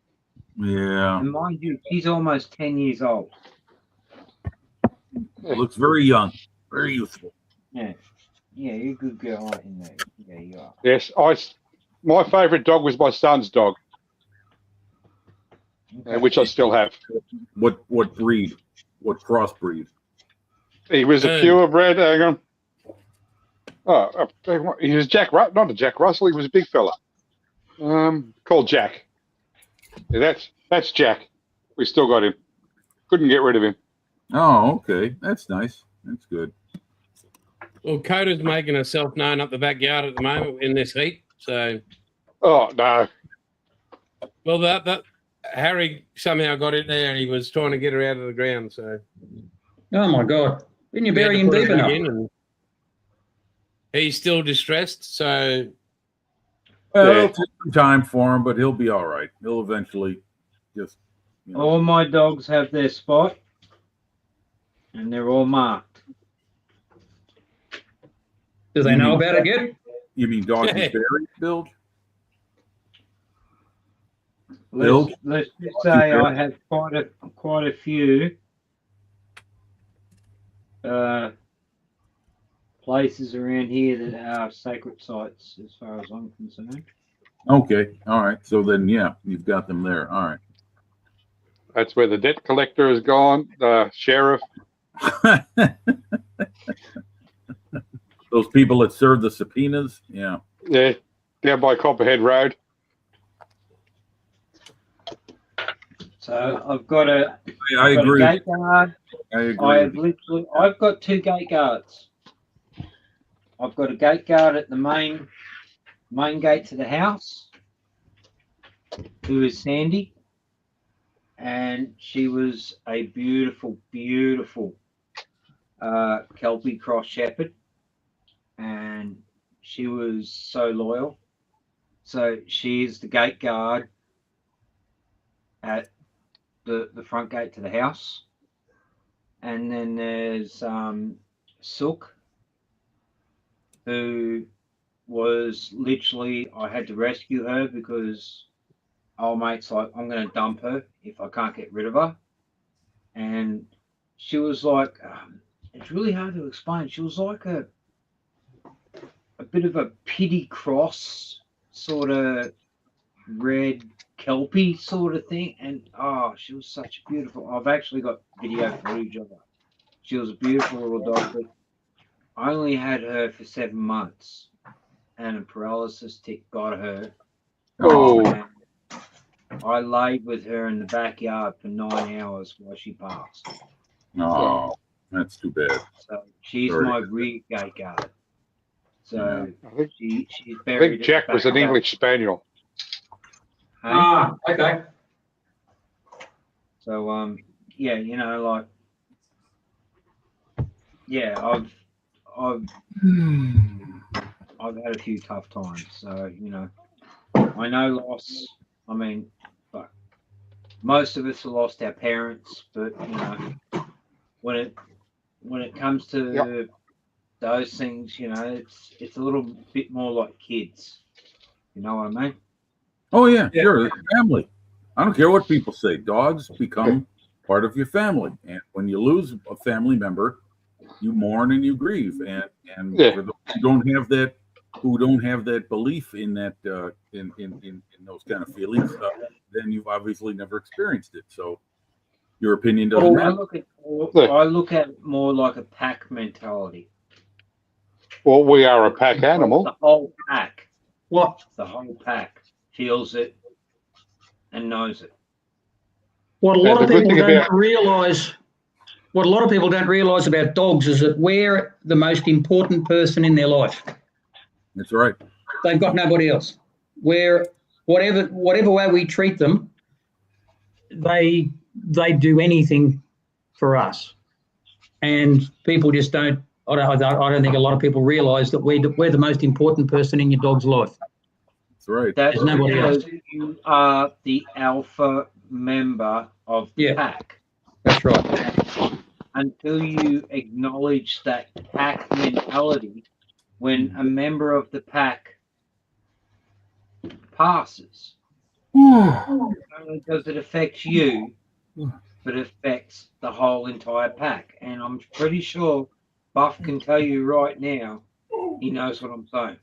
Yeah. And mind you, she's almost 10 years old. Looks very young, very youthful. Yeah. Yeah, you're a good girl, aren't you, Needy? Yeah, you are. Yes, my favourite dog was my son's dog, which I still have. What breed? What crossbreed? He was a purebred. Hang on. Oh, he was not a Jack Russell. He was a big fella. Called Jack. Yeah, that's Jack. We still got him. Couldn't get rid of him. Oh, okay. That's nice. That's good. Well, Coda's making herself known up the backyard at the moment in this heat. So, Oh no. well, that Harry somehow got in there and he was trying to get her out of the ground. So, Oh my God! Didn't you we had bury to him put her deep back enough? in and he's still distressed. So, Well, Yeah. it'll take some time for him, but he'll be all right. He'll eventually just. All my dogs have their spot, and they're all marked. Do they know about it yet? You mean doggy buried, Bill? Bill? Let's just say I have quite a few places around here that are sacred sites, as far as I'm concerned. Okay. All right. So then, yeah, you've got them there. All That's where the debt collector has gone. The sheriff. right. Those people that serve the subpoenas. Yeah. Yeah, down by Copperhead Road. So I've got a I got agree. a gate guard. I agree. I've got 2 gate guards. I've got a gate guard at the main gate to the house, who is Sandy, and she was a beautiful, beautiful Kelpie cross shepherd, and she was so loyal. So she is the gate guard at the front gate to the house. And then there's Sook, who was literally, I had to rescue her because old mate's like, I'm going to dump her if I can't get rid of her. And she was like, it's really hard to explain. She was like a bit of a pity cross, sort of red Kelpie sort of thing. And she was such a beautiful, I've actually got video footage of her. She was a beautiful little dog, but I only had her for 7 months, and a paralysis tick got her. Oh. And I laid with her in the backyard for 9 hours while she passed. Oh, that's too bad. So she's Sorry. my rear gate guard. So I think, she's I buried. think Jack was an English Spaniel. Okay. So yeah, you know, like, yeah, I've had a few tough times. So, you know, I know loss. I mean, but most of us have lost our parents, but you know, when it comes to those things, you know, it's a little bit more like kids. You know what I mean? Oh yeah, sure. It's family. I don't care what people say. Dogs become part of your family, and when you lose a family member, you mourn and you grieve. And for those who don't have that belief in that in those kind of feelings, then you've obviously never experienced it. So your opinion doesn't I matter. look at it more like a pack mentality. Well, we are a pack animal. The whole pack. What? The whole pack feels it and knows it. What a lot the of good people thing don't about- realise, what a lot of people don't realise about dogs is that we're the most important person in their life. That's right. They've got nobody else. We're whatever way we treat them, they do anything for us, and people just don't. I don't think a lot of people realise that we're the most important person in your dog's life. That's right. That's There's nobody because you are the alpha member of the Yeah. pack. That's right. Until you acknowledge that pack mentality, when a member of the pack passes, not only does it affect you, but it affects the whole entire pack. And I'm pretty sure Buff can tell you right now, he knows what I'm saying.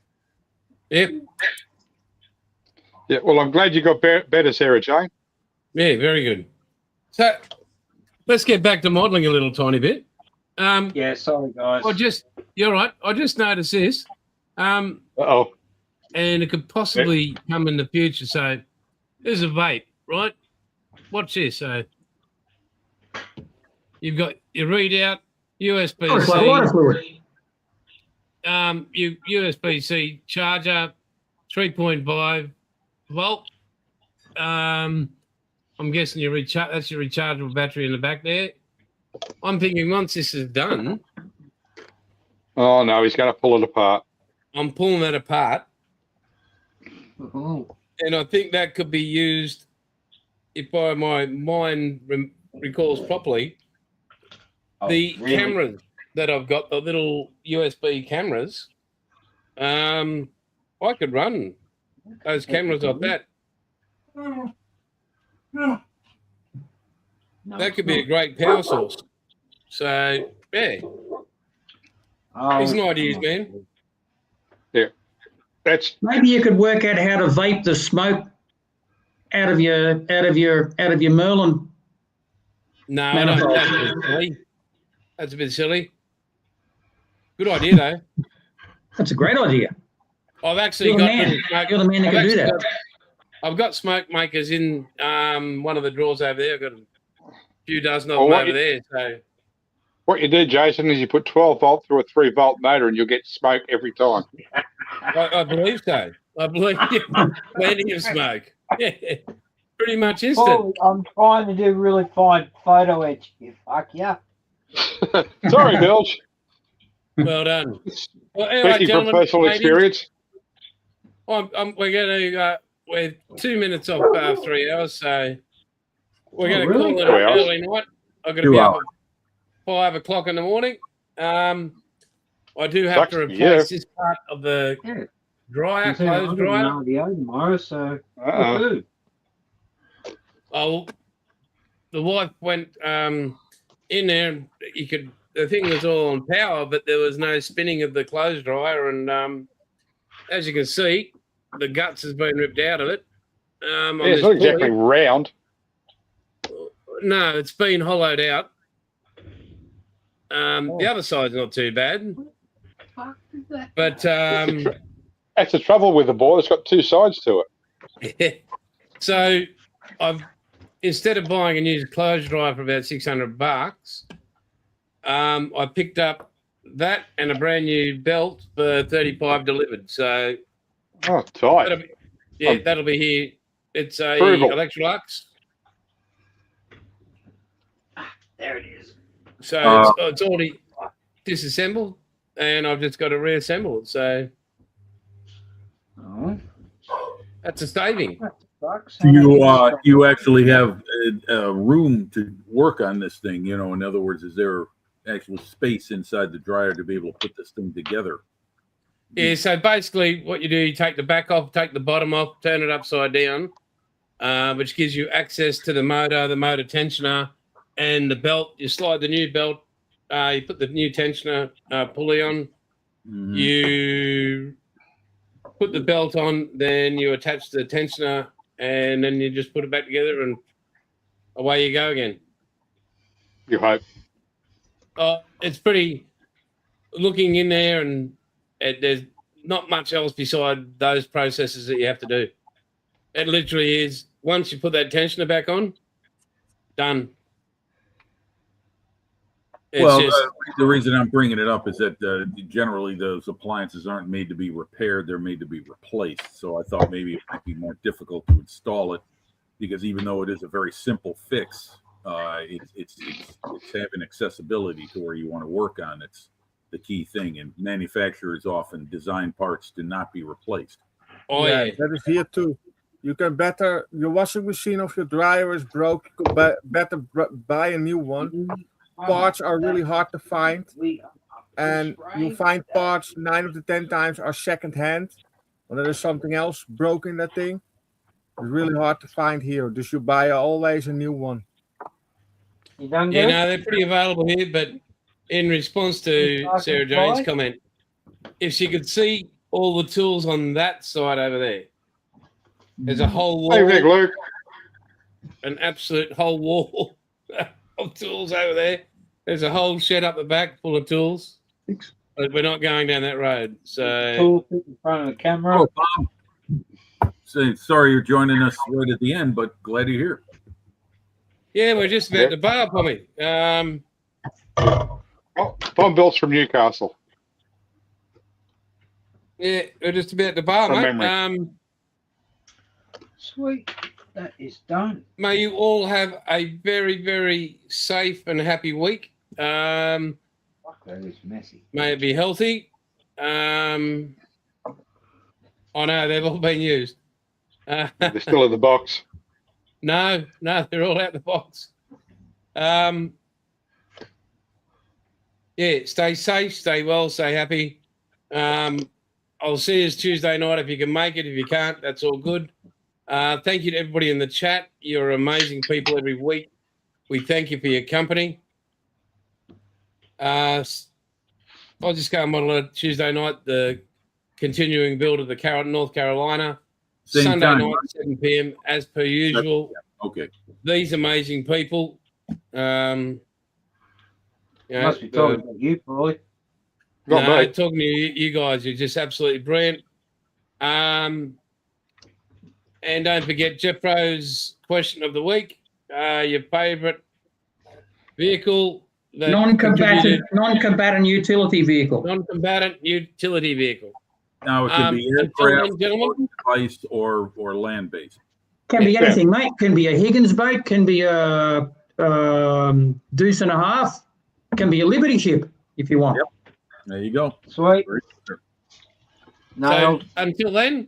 Yep. Yeah, well, I'm glad you got better, Sarah Jane. Yeah, very good. So let's get back to modelling a little tiny bit. Yeah, sorry guys. You're right. I just noticed this. Uh-oh. And it could possibly come in the future. So there's a vape, right? Watch this. So you've got your readout, Oh, it's like lighter USB-C, fluid. USB-C charger, 3.5 volt. I'm guessing that's your rechargeable battery in the back there. I'm thinking once this is done, Oh, no, he's going to pull it apart. I'm pulling that apart. Oh, And I think that could be used, if my mind recalls properly, the really? cameras that I've got, the little USB cameras. I could run those cameras off that. No, That could be a great power source. So, yeah, it's an idea, man. That's Maybe you could work out how to vape the smoke out of your Merlin. No, I don't. That's a bit silly. That's a bit silly. Good idea, though. That's a great idea. I've actually You're got the man. little smoke. You're the man that can do that. I've got smoke makers in one of the drawers over there. I've got a few dozen of Well, them what over there. So what you do, Jason, is you put 12 volt through a 3 volt motor and you'll get smoke every time. I believe so. I believe plenty of smoke. Yeah, pretty much instant. Paul, I'm trying to do really fine photo edge here. Fuck yeah. Sorry, Bilge. Well done. Well, anyway, Speaking from gentlemen, personal ladies, experience. we're going to we're 2 minutes off 3 hours, so we're going to really? call it 2 an hours. early night. I've got to 2 be up hours. at 5 o'clock in the morning. I do have Sucks to for replace you. this part of the Yeah. dryer, I'm clothes going dryer. to RDO tomorrow, so Uh-oh. woohoo. Oh, the wife went in there, and the thing was all on power, but there was no spinning of the clothes dryer, and as you can see, the guts has been ripped out of it. On Yeah, it's this not exactly pulley. round. No, it's been hollowed out. The other side's not too bad, but That's the trouble with the board. It's got two sides to it. so I've instead of buying a new clothes dryer for about $600, I picked up that and a brand new belt for $35 delivered. So Oh, tight. that'll be here. It's a Approval. Electrolux. There it is. So it's already disassembled, and I've just got to reassemble it. So Oh, that's a saving. sucks. Do you actually have a room to work on this thing? You know, in other words, is there actual space inside the dryer to be able to put this thing together? Yeah, so basically what you do, you take the back off, take the bottom off, turn it upside down, which gives you access to the motor tensioner, and the belt. You slide the new belt, you put the new tensioner pulley on, Mhm. you put the belt on, then you attach the tensioner, and then you just put it back together, and away you go again. You hope. It's pretty looking in there, and there's not much else beside those processes that you have to do. It literally is once you put that tensioner back on, Done. It's Well, just, the reason I'm bringing it up is that generally those appliances aren't made to be repaired; they're made to be replaced. So I thought maybe it might be more difficult to install it, because even though it is a very simple fix, it's having accessibility to where you want to work on. It's the key thing, and manufacturers often design parts to not be replaced. oh yeah. That is here too. You can better your washing machine or your dryer is broke. You could better buy a new one. Parts are really hard to find, and you find parts 9 of the 10 times are second hand, or there is something else broken in that thing. It's really hard to find here. Dus you buy always a new one. You done You good? know, they're pretty available here, but in response to Sarah Jane's comment, if she could see all the tools on that side over there, there's a whole Hey, wall, Vic, Luke. an absolute whole wall of tools over there. There's a whole shed up the back full of tools. But we're not going down that road. So Tools in front of the camera. Oh, Bob. Sorry you're joining us right at the end, but glad you're here. yeah, we're just about to bar, Pommy. Tom Bill's from Newcastle. Yeah, we're just about to bar, From mate. Sweet. That is done. May you all have a very, very safe and happy week. Fuck, that is messy. May it be healthy. I know they've all been used. They're still in the box. No, they're all out the box. Yeah, stay safe, stay well, stay happy. I'll see you Tuesday night if you can make it. If you can't, that's all good. Thank you to everybody in the chat. You're amazing people every week. We thank you for your company. I'll just go and model it Tuesday night, the continuing build of the North Carolina. Same Sunday time, night, 7 p.m. as per usual. Okay. These amazing people. You know, Must be talking about you, probably. Not no, me. talking to you guys, you're just absolutely brilliant. And don't forget Jeffro's question of the week. Your favourite vehicle? that Non-combatant utility vehicle. Non-combatant utility vehicle. Now it can be until then, aircraft, gentlemen. device, or land based. Can be Yeah. anything, mate. Can be a Higgins boat. Can be a Deuce and a Half. Can be a Liberty ship if you want. Yep. There you go. Sweet. Very good. No, So until then,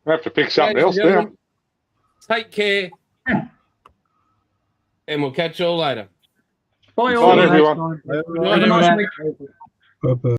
I have to pick something ladies else and now. gentlemen, take care, and we'll catch you all later. Bye Bye, all. everyone. next time. Have a nice week. Bye-bye.